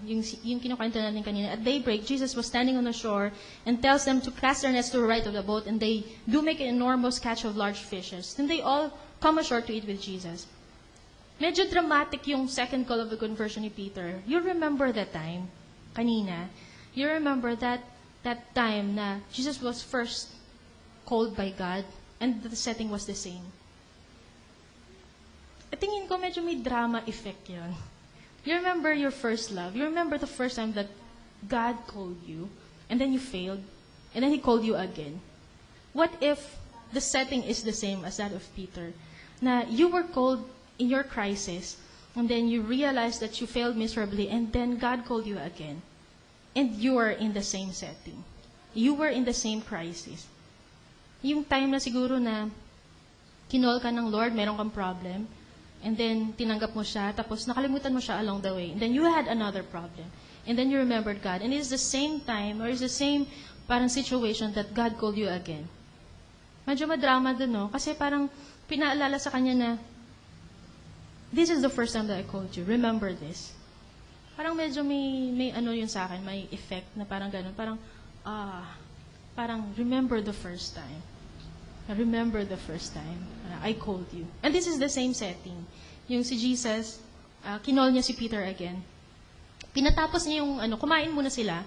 yung kinukwento natin kanina, at daybreak, Jesus was standing on the shore and tells them to cast their nets to the right of the boat, and they do make an enormous catch of large fishes. Then they all come ashore to eat with Jesus. Medyo dramatic yung second call of the conversion ni Peter. You remember that time, kanina? You remember that time na Jesus was first called by God and the setting was the same. At tingin ko medyo may drama effect yun. You remember your first love. You remember the first time that God called you, and then you failed, and then He called you again. What if the setting is the same as that of Peter? Na you were called in your crisis, and then you realized that you failed miserably, and then God called you again. And you are in the same setting. You were in the same crisis. Yung time na siguro na kinol ka ng Lord, meron kang problem, and then tinanggap mo siya, tapos nakalimutan mo siya along the way, and then you had another problem, and then you remembered God, and it's the same time, or it's the same parang situation that God called you again. Medyo madrama dun, no? Kasi parang pinaalala sa kanya na, this is the first time that I called you, remember this. Parang medyo may ano yun sa akin, may effect na parang ganun, parang remember the first time. Remember the first time I called you. And this is the same setting. Yung si Jesus, kinol niya si Peter again. Pinatapos niya yung, kumain muna sila.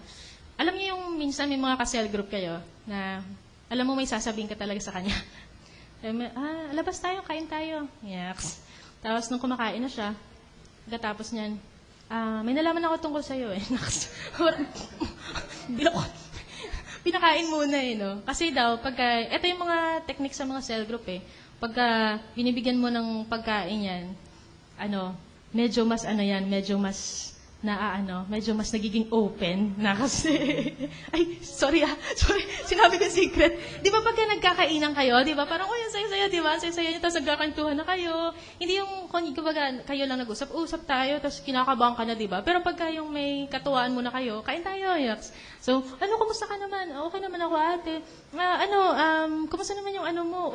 alam niyo yung minsan may mga ka-cell group kayo na alam mo may sasabihin ka talaga sa kanya. Labas tayo, kain tayo. Yaks. Tapos nung kumakain na siya, pagkatapos niyan, may nalaman ako tungkol sa'yo eh. Naks. Pinakain muna eh, no? Kasi daw, ito yung mga technique sa mga cell group eh. Pagka binibigyan mo ng pagkain yan, medyo mas medyo mas nagiging open na kasi, sorry, sinabi ko secret. Di ba pagka nagkakainan kayo, di ba, parang, ang saya-saya, di ba, ang saya-saya niyo, tapos nagkakantuhan na kayo. Hindi yung, kumbaga, kayo lang usap tayo, tapos kinakabahan ka na, di ba? Pero pagka yung may katuwaan mo na kayo, kain tayo, yaks. So, kumusta ka naman? Okay naman ako, ate. Kumusta naman yung mo?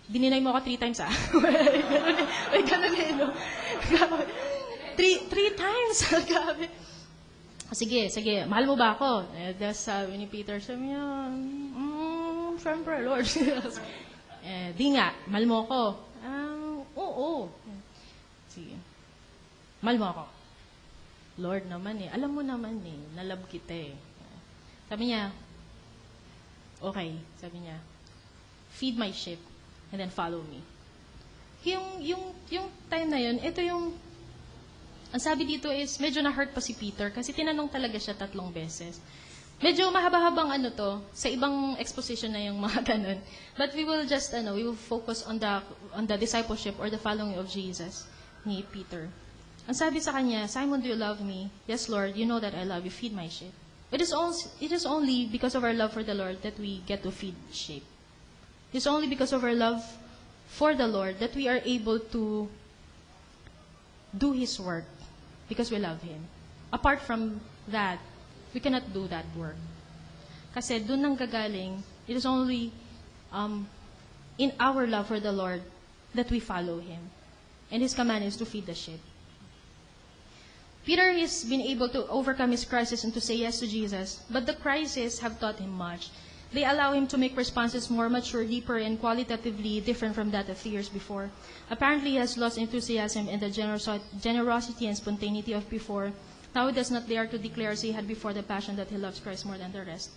Dininay mo ako 3 times, ganun eh, no? Three times. Sige. Mahal mo ba ako? Tapos sabi ni Peter, sabi niya, syempre, Lord. Di nga, mahal mo ako. Oo. Sige. Mahal mo ako. Lord naman eh. Alam mo naman eh. Nalab kita eh. Sabi niya, okay. Sabi niya, feed my sheep and then follow me. Yung time na yun, ito yung ang sabi dito is, medyo na-hurt pa si Peter kasi tinanong talaga siya 3 beses. Medyo mahaba-habang sa ibang exposition na yung mga ganun. But we will just, we will focus on the discipleship or the following of Jesus ni Peter. Ang sabi sa kanya, Simon, do you love me? Yes, Lord, you know that I love you. Feed my sheep. It is only because of our love for the Lord that we get to feed sheep. It is only because of our love for the Lord that we are able to do His work. Because we love Him. Apart from that, we cannot do that work. Kasi doon nang gagaling, it is only in our love for the Lord that we follow Him. And His command is to feed the sheep. Peter has been able to overcome his crisis and to say yes to Jesus, but the crisis have taught him much. They allow him to make responses more mature, deeper, and qualitatively different from that of 3 years before. Apparently, he has lost enthusiasm and the generosity and spontaneity of before. Now he does not dare to declare as he had before the passion that he loves Christ more than the rest.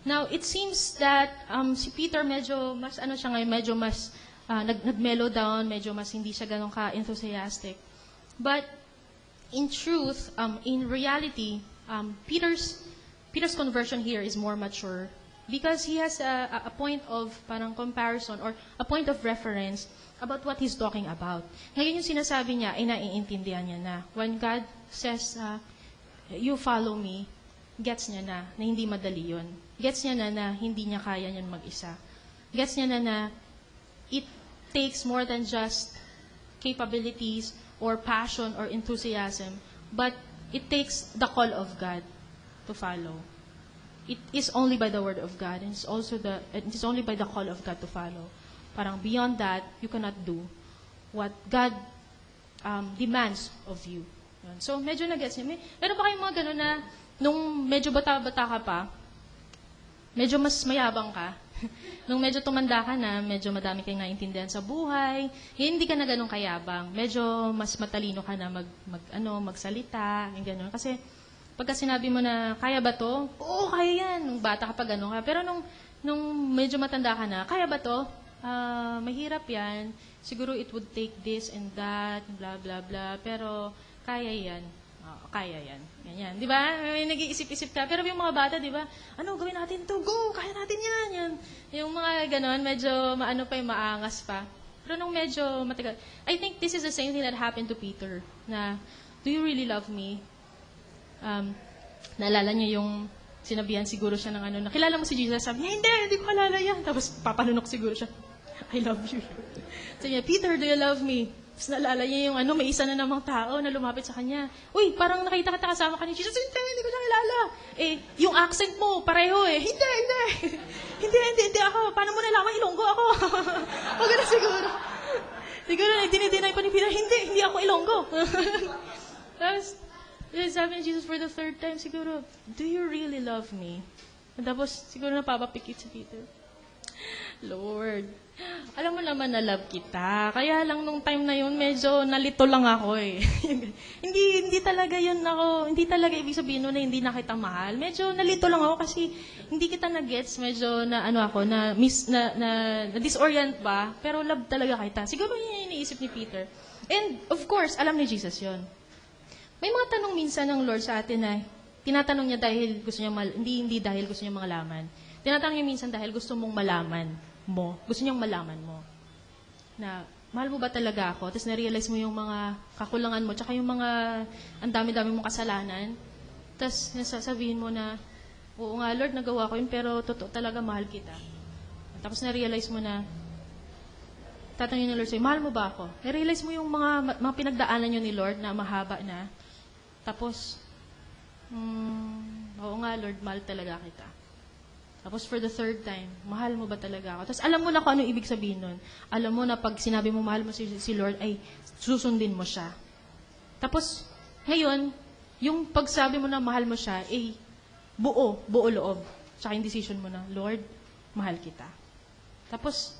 Now, it seems that si Peter medyo mas nag-mellow down, medyo mas hindi siya ganun ka-enthusiastic. But in truth, in reality, Peter's conversion here is more mature. Because he has a point of parang comparison or a point of reference about what he's talking about. Ngayon yung sinasabi niya ay naiintindihan niya na. When God says, you follow me, gets niya na hindi madali yun. Gets niya na hindi niya kaya niyan mag-isa. Gets niya na it takes more than just capabilities or passion or enthusiasm, but it takes the call of God to follow. It is only by the word of God, and it is only by the call of God to follow. Parang beyond that, you cannot do what God demands of you. So, medyo nag-gets niya. Meron pa kayong mga gano'n na, nung medyo bata-bata ka pa, medyo mas mayabang ka. Nung medyo tumanda ka na, medyo madami kang naintindihan sa buhay, hindi ka na gano'ng kayabang. Medyo mas matalino ka na magsalita, yung gano'n. Kasi, pagka sinabi mo na, kaya ba to? Oo, kaya yan. Nung bata ka pa, gano'n ka. Pero nung medyo matanda ka na, kaya ba to? Mahirap yan. Siguro it would take this and that, blah, blah, blah. Pero, kaya yan. Kaya yan. Ganyan. Di ba? May nag-iisip-isip ka. Pero yung mga bata, di ba? Gawin natin to? Go! Kaya natin yan. Yan. Yung mga gano'n, medyo maangas pa. Pero nung medyo matagal. I think this is the same thing that happened to Peter. Na, do you really love me? Naalala niya yung sinabihan siguro siya ng nakilala mo si Jesus, sabi niya, hindi ko kalala yan. Tapos papanunok siguro siya, I love you. Sabi niya, Peter, do you love me? Tapos naalala niya yung may isa na namang tao na lumapit sa kanya. Uy, parang nakita kita kasama ka ni Jesus. Hindi ko siya kilala. Yung accent mo, pareho eh. Hindi. Hindi ako. Paano mo nalaman? Ilonggo ako. Huwag na siguro. Siguro, dinidinay pa ni Peter, hindi ako Ilonggo. Tapos, sabi ni Jesus for the 3rd time, siguro, do you really love me? Tapos, siguro napapapikit si Peter. Lord, alam mo naman na love kita. Kaya lang nung time na yun, medyo nalito lang ako eh. hindi talaga yun ako, hindi talaga ibig sabihin nun na hindi na kita mahal. Medyo nalito lang ako kasi hindi kita na-gets. Medyo na ano ako, na disorient ba? Pero love talaga kita. Siguro yun yung iniisip ni Peter. And of course, alam ni Jesus yun. May mga tanong minsan ng Lord sa atin na tinatanong niya dahil gusto niya hindi dahil gusto niya malaman. Tinatanong niya minsan dahil gusto mong malaman mo. Gusto niyang malaman mo. Na, mahal mo ba talaga ako? Tapos na-realize mo yung mga kakulangan mo, tsaka yung mga ang dami-dami mong kasalanan. Tapos nasasabihin mo na, oo nga Lord, nagawa ko yun, pero totoo talaga mahal kita. Tapos na-realize mo na, tatanungin ni Lord sa'yo, mahal mo ba ako? Na-realize mo yung mga pinagdaanan niyo ni Lord na mahaba na. Tapos, oo nga Lord, mahal talaga kita. Tapos for the third time, mahal mo ba talaga ako? Tapos alam mo na kung ano ibig sabihin nun. Alam mo na pag sinabi mo mahal mo si Lord, ay susundin mo siya. Tapos, ngayon, yung pagsabi mo na mahal mo siya, buo loob. Tsaka yung decision mo na, Lord, mahal kita. Tapos,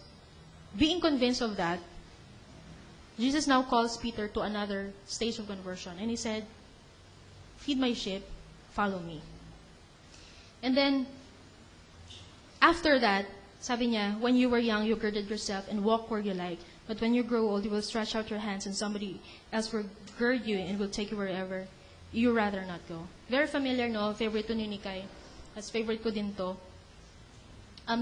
being convinced of that, Jesus now calls Peter to another stage of conversion. And he said, feed my sheep, follow me. And then, after that, sabi niya, when you were young, you girded yourself and walk where you like. But when you grow old, you will stretch out your hands and somebody else will gird you and will take you wherever you rather not go. Very familiar, no? Favorite to ni Nikay. As favorite ko din to.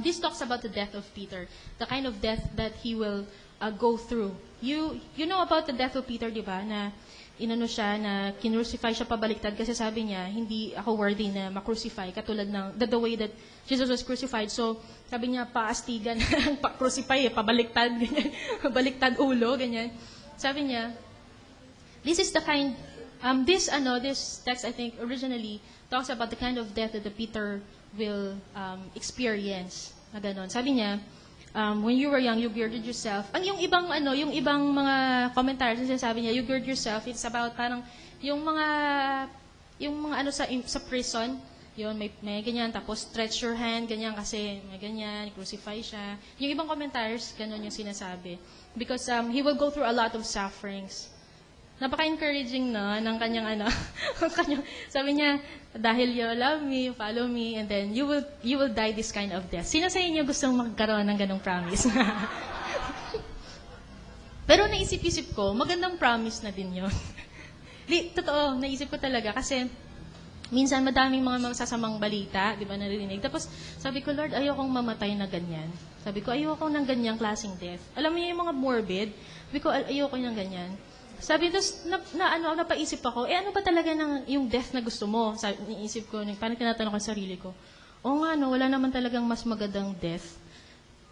This talks about the death of Peter. The kind of death that he will go through. You know about the death of Peter, di ba? Na inano siya, na kinrucify siya pabaliktad kasi sabi niya, hindi ako worthy na makrucify katulad ng the way that Jesus was crucified. So, sabi niya, paastigan, pa-crucify, pabaliktad, ganyan. Baliktad ulo, ganyan. Sabi niya, this is the kind, this text, I think, originally talks about the kind of death that the Peter will experience. Na ganon. Sabi niya, when you were young, you girded yourself. Yung ibang mga commentaries, sabi niya, you gird yourself, it's about parang yung mga ano sa prison, yun, may ganyan, tapos stretch your hand, ganyan kasi may ganyan, crucify siya. Yung ibang commentaries, ganun yung sinasabi. Because he will go through a lot of sufferings. Napaka-encouraging ng kanyang sabi niya, dahil you love me, follow me, and then you will die this kind of death. Sino sa inyo gustong magkaroon ng ganong promise? Pero naisip-isip ko, magandang promise na din yun. Totoo, naisip ko talaga kasi minsan madaming mga masasamang balita, di ba, naririnig. Tapos sabi ko, Lord, ayokong mamatay na ganyan. Sabi ko, ayokong ng ganyang klaseng death. Alam mo yung mga morbid, sabi ko, ayoko ng ganyan. Sabi, tapos, napaisip ako, ano ba talaga yung death na gusto mo? Sabi, niisip ko, parang tinatanong ko sa sarili ko, wala naman talagang mas magandang death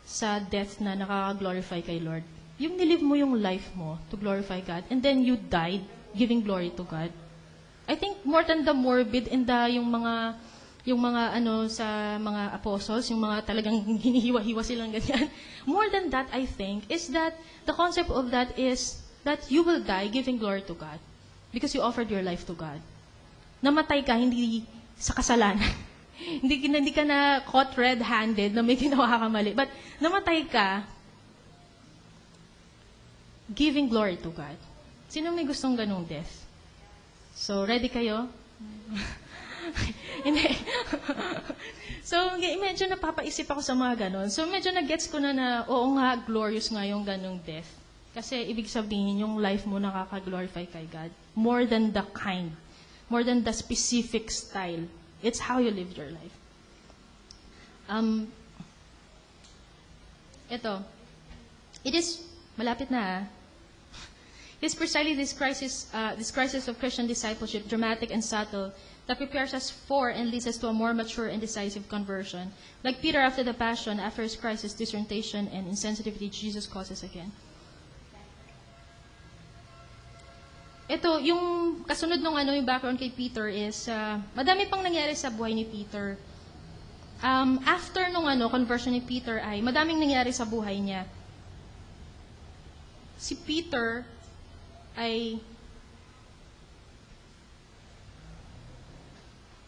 sa death na nakaka-glorify kay Lord. Yung nilive mo yung life mo to glorify God, and then you died giving glory to God. I think more than the morbid and yung mga sa mga apostles, yung mga talagang hinihiwa-hiwa silang ganyan. More than that, I think, is that the concept of that is that you will die giving glory to God because you offered your life to God. Namatay ka hindi sa kasalanan. hindi ka na caught red-handed na may ginawa ka mali. But namatay ka giving glory to God. Sino may gustong ganung death? So, ready kayo? Hindi. So, medyo napapaisip ako sa mga ganon. So, medyo na-gets ko na oo nga, glorious nga yung ganung death. Kasi ibig sabihin, yung life mo nakaka-glorify kay God. More than the kind. More than the specific style. It's how you live your life. Ito. It is, malapit na It is precisely this crisis of Christian discipleship, dramatic and subtle, that prepares us for and leads us to a more mature and decisive conversion. Like Peter after the Passion, after his crisis, disorientation, and insensitivity, Jesus calls us again. Ito, yung kasunod nung yung background kay Peter is, madami pang nangyari sa buhay ni Peter. After nung conversion ni Peter ay, madaming nangyari sa buhay niya. Si Peter ay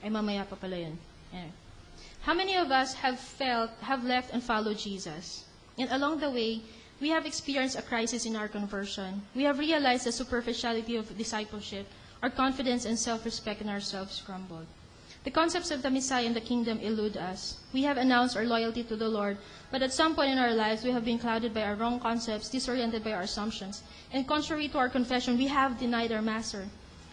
mamaya pa pala yun. Anyway. How many of us have left and followed Jesus? And along the way, we have experienced a crisis in our conversion. We have realized the superficiality of discipleship. Our confidence and self-respect in ourselves crumbled. The concepts of the Messiah and the kingdom elude us. We have announced our loyalty to the Lord, but at some point in our lives, we have been clouded by our wrong concepts, disoriented by our assumptions. And contrary to our confession, we have denied our Master.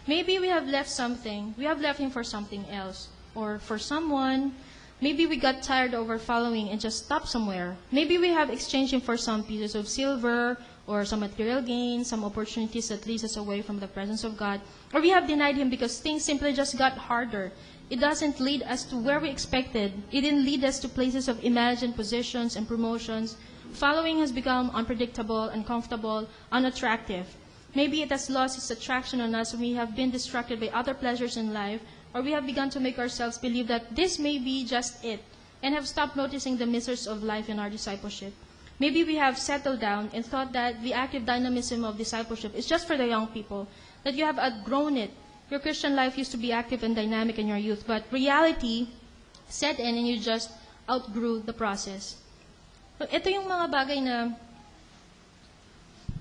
Maybe we have left something. We have left Him for something else, or for someone. Maybe we got tired of our following and just stopped somewhere. Maybe we have exchanged Him for some pieces of silver, or some material gain, some opportunities that leads us away from the presence of God. Or we have denied Him because things simply just got harder. It doesn't lead us to where we expected. It didn't lead us to places of imagined positions and promotions. Following has become unpredictable, uncomfortable, unattractive. Maybe it has lost its attraction on us when we have been distracted by other pleasures in life, or we have begun to make ourselves believe that this may be just it, and have stopped noticing the miseries of life in our discipleship. Maybe we have settled down and thought that the active dynamism of discipleship is just for the young people, that you have outgrown it. Your Christian life used to be active and dynamic in your youth, but reality set in and you just outgrew the process. So, ito yung mga bagay na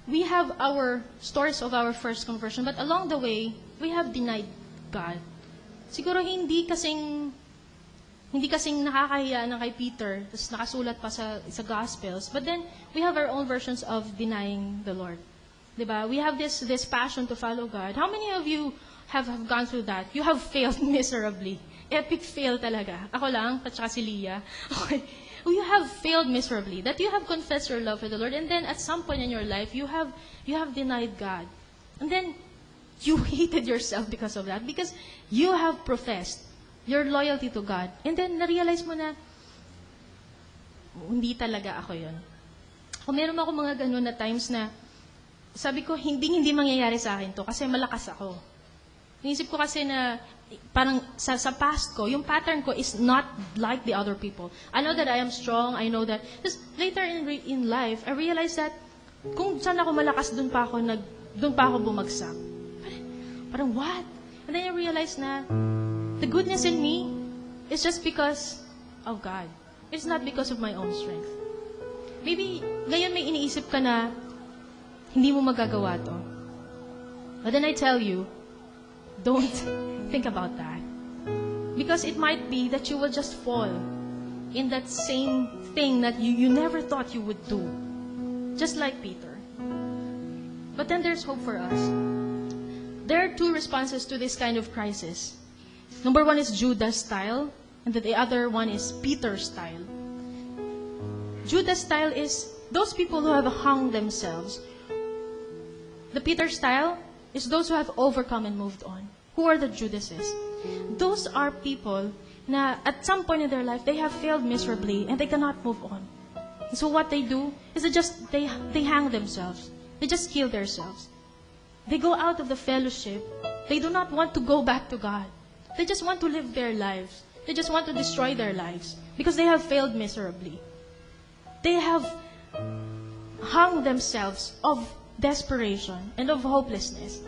we have our stories of our first conversion, but along the way, we have denied God. Siguro hindi kasing nakakahiya na kay Peter, tapos nakasulat pa sa Gospels, but then we have our own versions of denying the Lord. Diba? We have this passion to follow God. How many of you have gone through that? You have failed miserably. Epic fail talaga. Ako lang, at saka si Leah. Okay. You have failed miserably. That you have confessed your love for the Lord, and then at some point in your life, you have denied God. And then, you hated yourself because of that, because you have professed your loyalty to God. And then, na-realize mo na, hindi talaga ako yun. Kung meron ako mga ganun na times na, sabi ko, hindi mangyayari sa akin to, kasi malakas ako. Inisip ko kasi na, parang sa past ko, yung pattern ko is not like the other people. I know that I am strong, I know that, just later in life, I realized that, kung saan ako malakas, doon pa ako bumagsak. Parang what? And then I realized na, the goodness in me is just because of God. It's not because of my own strength. Maybe, ngayon may iniisip ka na, hindi mo magagawa to. But then I tell you, don't think about that. Because it might be that you will just fall in that same thing that you never thought you would do. Just like Peter. But then there's hope for us. There are two responses to this kind of crisis. Number one is Judas style, and the other one is Peter style. Judas style is those people who have hung themselves. The Peter style is those who have overcome and moved on. Who are the Judases? Those are people na at some point in their life, they have failed miserably and they cannot move on. And so what they do is they hang themselves. They just kill themselves. They go out of the fellowship. They do not want to go back to God. They just want to live their lives. They just want to destroy their lives because they have failed miserably. They have hung themselves of desperation and of hopelessness.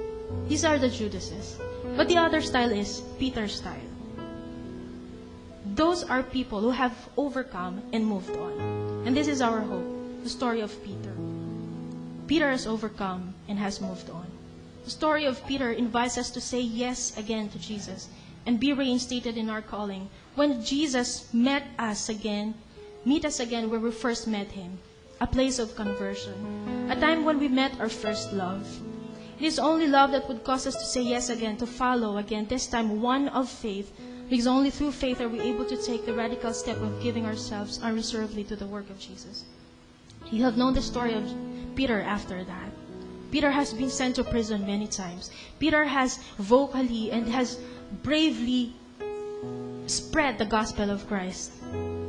These are the Judases. But the other style is Peter's style. Those are people who have overcome and moved on. And this is our hope, the story of Peter. Peter has overcome and has moved on. The story of Peter invites us to say yes again to Jesus and be reinstated in our calling. When Jesus meet us again where we first met Him, a place of conversion, a time when we met our first love. It is only love that would cause us to say yes again, to follow again, this time one of faith, because only through faith are we able to take the radical step of giving ourselves unreservedly to the work of Jesus. You have known the story of Peter after that. Peter has been sent to prison many times. Peter has vocally and has bravely spread the gospel of Christ.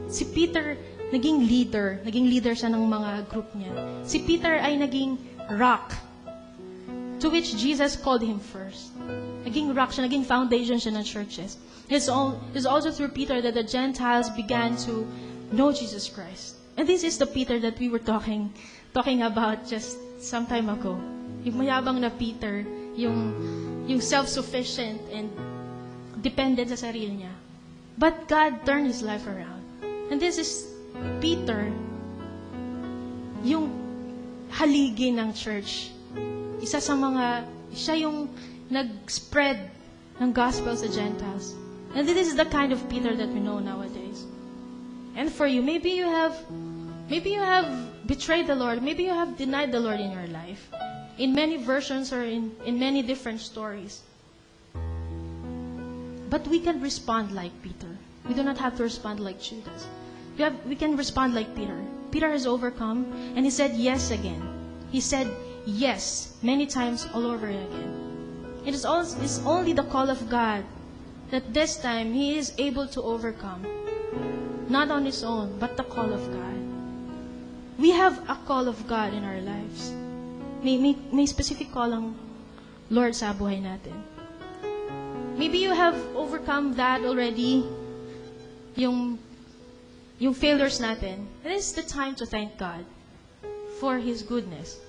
Si Peter, naging leader siya ng mga group niya. Si Peter ay naging rock, to which Jesus called him first. Naging rock siya, naging foundation siya ng churches. It's also through Peter that the Gentiles began to know Jesus Christ. And this is the Peter that we were talking about just some time ago. Yung mayabang na Peter, yung self-sufficient and dependent sa sarili niya. But God turned his life around. And this is Peter, yung haligi ng church. Siya yung nag-spread ng gospel sa Gentiles. And this is the kind of Peter that we know nowadays. And for you, maybe you have betrayed the Lord. Maybe you have denied the Lord in your life. In many versions or in many different stories. But we can respond like Peter. We do not have to respond like Judas. We can respond like Peter. Peter has overcome, and he said yes again. He said yes many times all over again. It's only the call of God that this time he is able to overcome. Not on his own, but the call of God. We have a call of God in our lives. May specific call ang Lord sa buhay natin. Maybe you have overcome that already, yung failures natin. It is the time to thank God for His goodness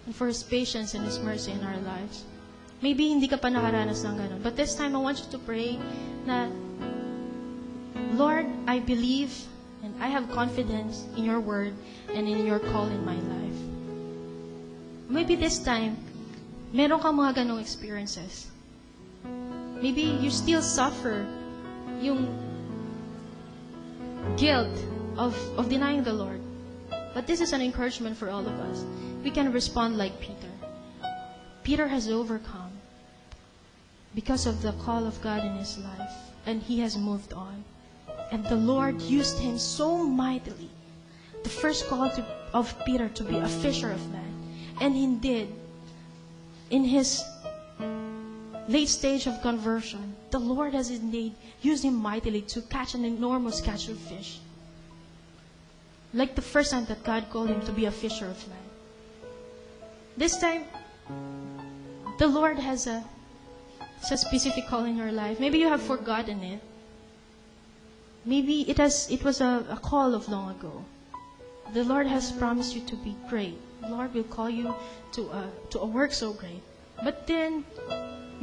and for His patience and His mercy in our lives. Maybe hindi ka pa nakaranas ng ganun. But this time, I want you to pray na, Lord, I believe and I have confidence in your word and in your call in my life. Maybe this time, meron kang mga ganong experiences. Maybe you still suffer yung guilt of denying the Lord. But this is an encouragement for all of us. We can respond like Peter. Peter has overcome because of the call of God in his life, and he has moved on. And the Lord used him so mightily. The first call of Peter to be a fisher of men. And he did. In his late stage of conversion, the Lord has indeed used him mightily to catch an enormous catch of fish. Like the first time that God called him to be a fisher of men. This time, the Lord has a specific call in your life. Maybe you have forgotten it. Maybe it was a call of long ago. The Lord has promised you to be great. The Lord will call you to a work so great. But then,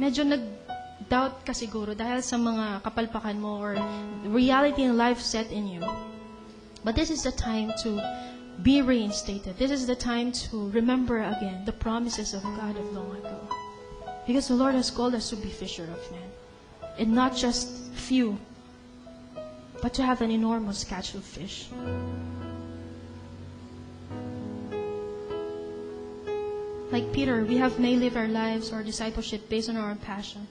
medyo nag-doubt ka siguro dahil sa mga kapalpakan mo or reality in life set in you. But this is the time to be reinstated. This is the time to remember again the promises of God of long ago. Because the Lord has called us to be fisher of men. And not just few, but to have an enormous catch of fish. Like Peter, we may live our lives or discipleship based on our passion,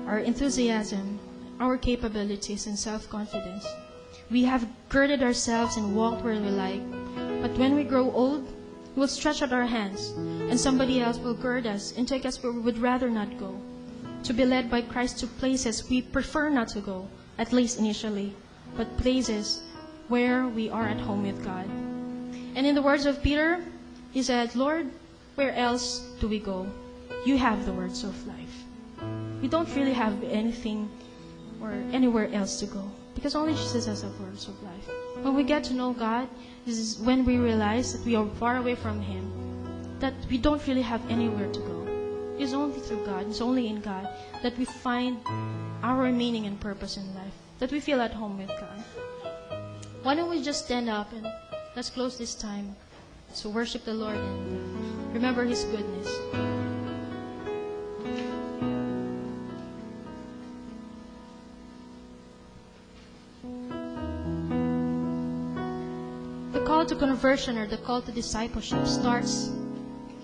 our enthusiasm, our capabilities, and self-confidence. We have girded ourselves and walked where we like, but when we grow old, we'll stretch out our hands, and somebody else will gird us and take us where we would rather not go, to be led by Christ to places we prefer not to go, at least initially, but places where we are at home with God. And in the words of Peter, he said, Lord, where else do we go? You have the words of life. We don't really have anything or anywhere else to go because only Jesus has the words of life. When we get to know God, this is when we realize that we are far away from Him, that we don't really have anywhere to go. It's only through God, it's only in God that we find our meaning and purpose in life, that we feel at home with God. Why don't we just stand up and let's close this time to worship the Lord and remember His goodness. The call to conversion or the call to discipleship starts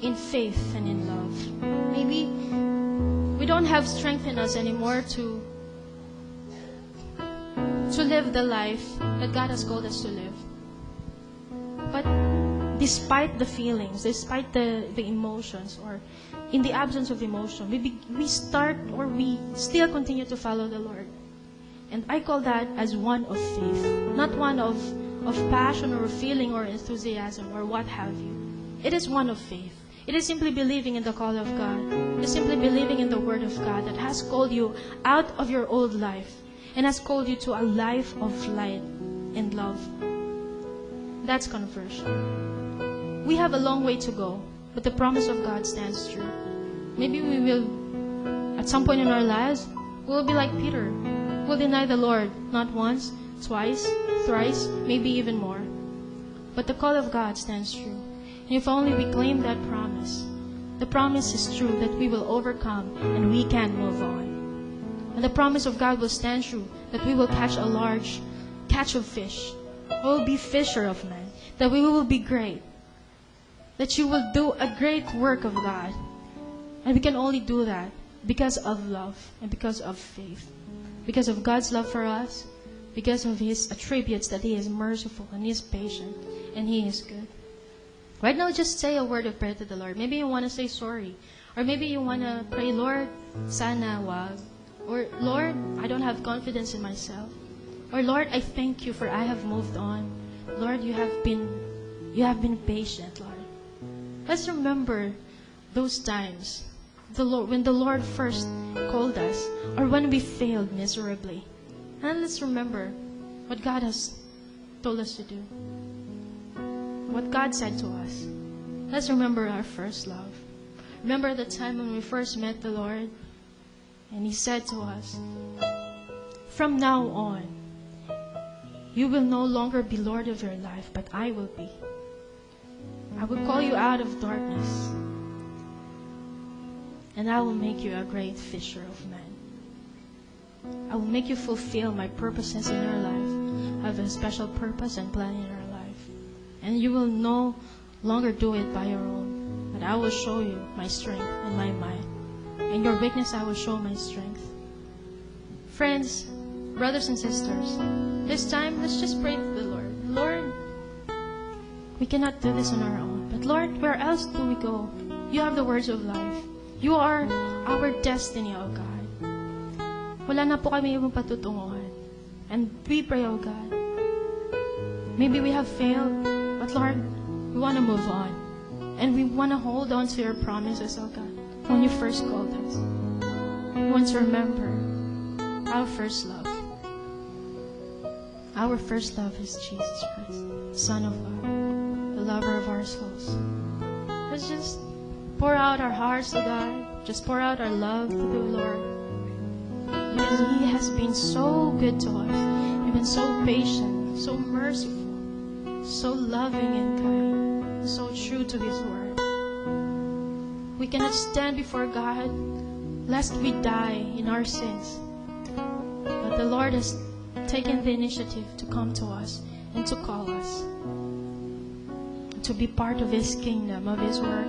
in faith and in love. Maybe we don't have strength in us anymore to live the life that God has called us to live. But despite the feelings, despite the emotions, or in the absence of emotion, we still continue to follow the Lord. And I call that as one of faith, not one of passion or feeling or enthusiasm or what have you. It is one of faith. It is simply believing in the call of God. It is simply believing in the Word of God that has called you out of your old life and has called you to a life of light and love. That's conversion. We have a long way to go, but the promise of God stands true. Maybe we will, at some point in our lives, we will be like Peter. will deny the Lord not once, twice, thrice, maybe even more. But the call of God stands true. And if only we claim that promise, the promise is true that we will overcome and we can move on. And the promise of God will stand true that we will catch a large catch of fish. We will be fisher of men. That we will be great. That you will do a great work of God. And we can only do that because of love and because of faith. Because of God's love for us. Because of His attributes that He is merciful and He is patient and He is good. Right now, just say a word of prayer to the Lord. Maybe you want to say sorry. Or maybe you want to pray, Lord, sana wag. Or, Lord, I don't have confidence in myself. Or, Lord, I thank you for I have moved on. Lord, you have been patient, Lord. Let's remember those times when the Lord first called us or when we failed miserably. And let's remember what God has told us to do. What God said to us. Let's remember our first love. Remember the time when we first met the Lord and He said to us, from now on, you will no longer be Lord of your life, but I will be. I will call you out of darkness, and I will make you a great fisher of men. I will make you fulfill my purposes in your life. I have a special purpose and plan in your life. And you will no longer do it by your own, but I will show you my strength and my might. In your weakness, I will show my strength. Friends, brothers and sisters, this time, let's just pray to the Lord. Lord, we cannot do this on our own. But Lord, where else do we go? You have the words of life. You are our destiny, O God. Wala na po kami ibang patutunguhan. And we pray, O God, maybe we have failed, but Lord, we want to move on. And we want to hold on to your promises, O God, when you first called us. We want to remember our first love. Our first love is Jesus Christ, Son of God, the lover of our souls. Let's just pour out our hearts to God. Just pour out our love to the Lord. Because He has been so good to us. He's been so patient, so merciful, so loving and kind, so true to His word. We cannot stand before God lest we die in our sins. But the Lord has taken the initiative to come to us and to call us to be part of His kingdom, of His work.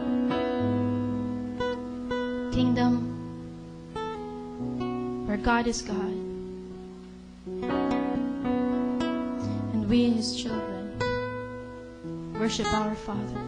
Kingdom where God is God and we, His children, worship our Father.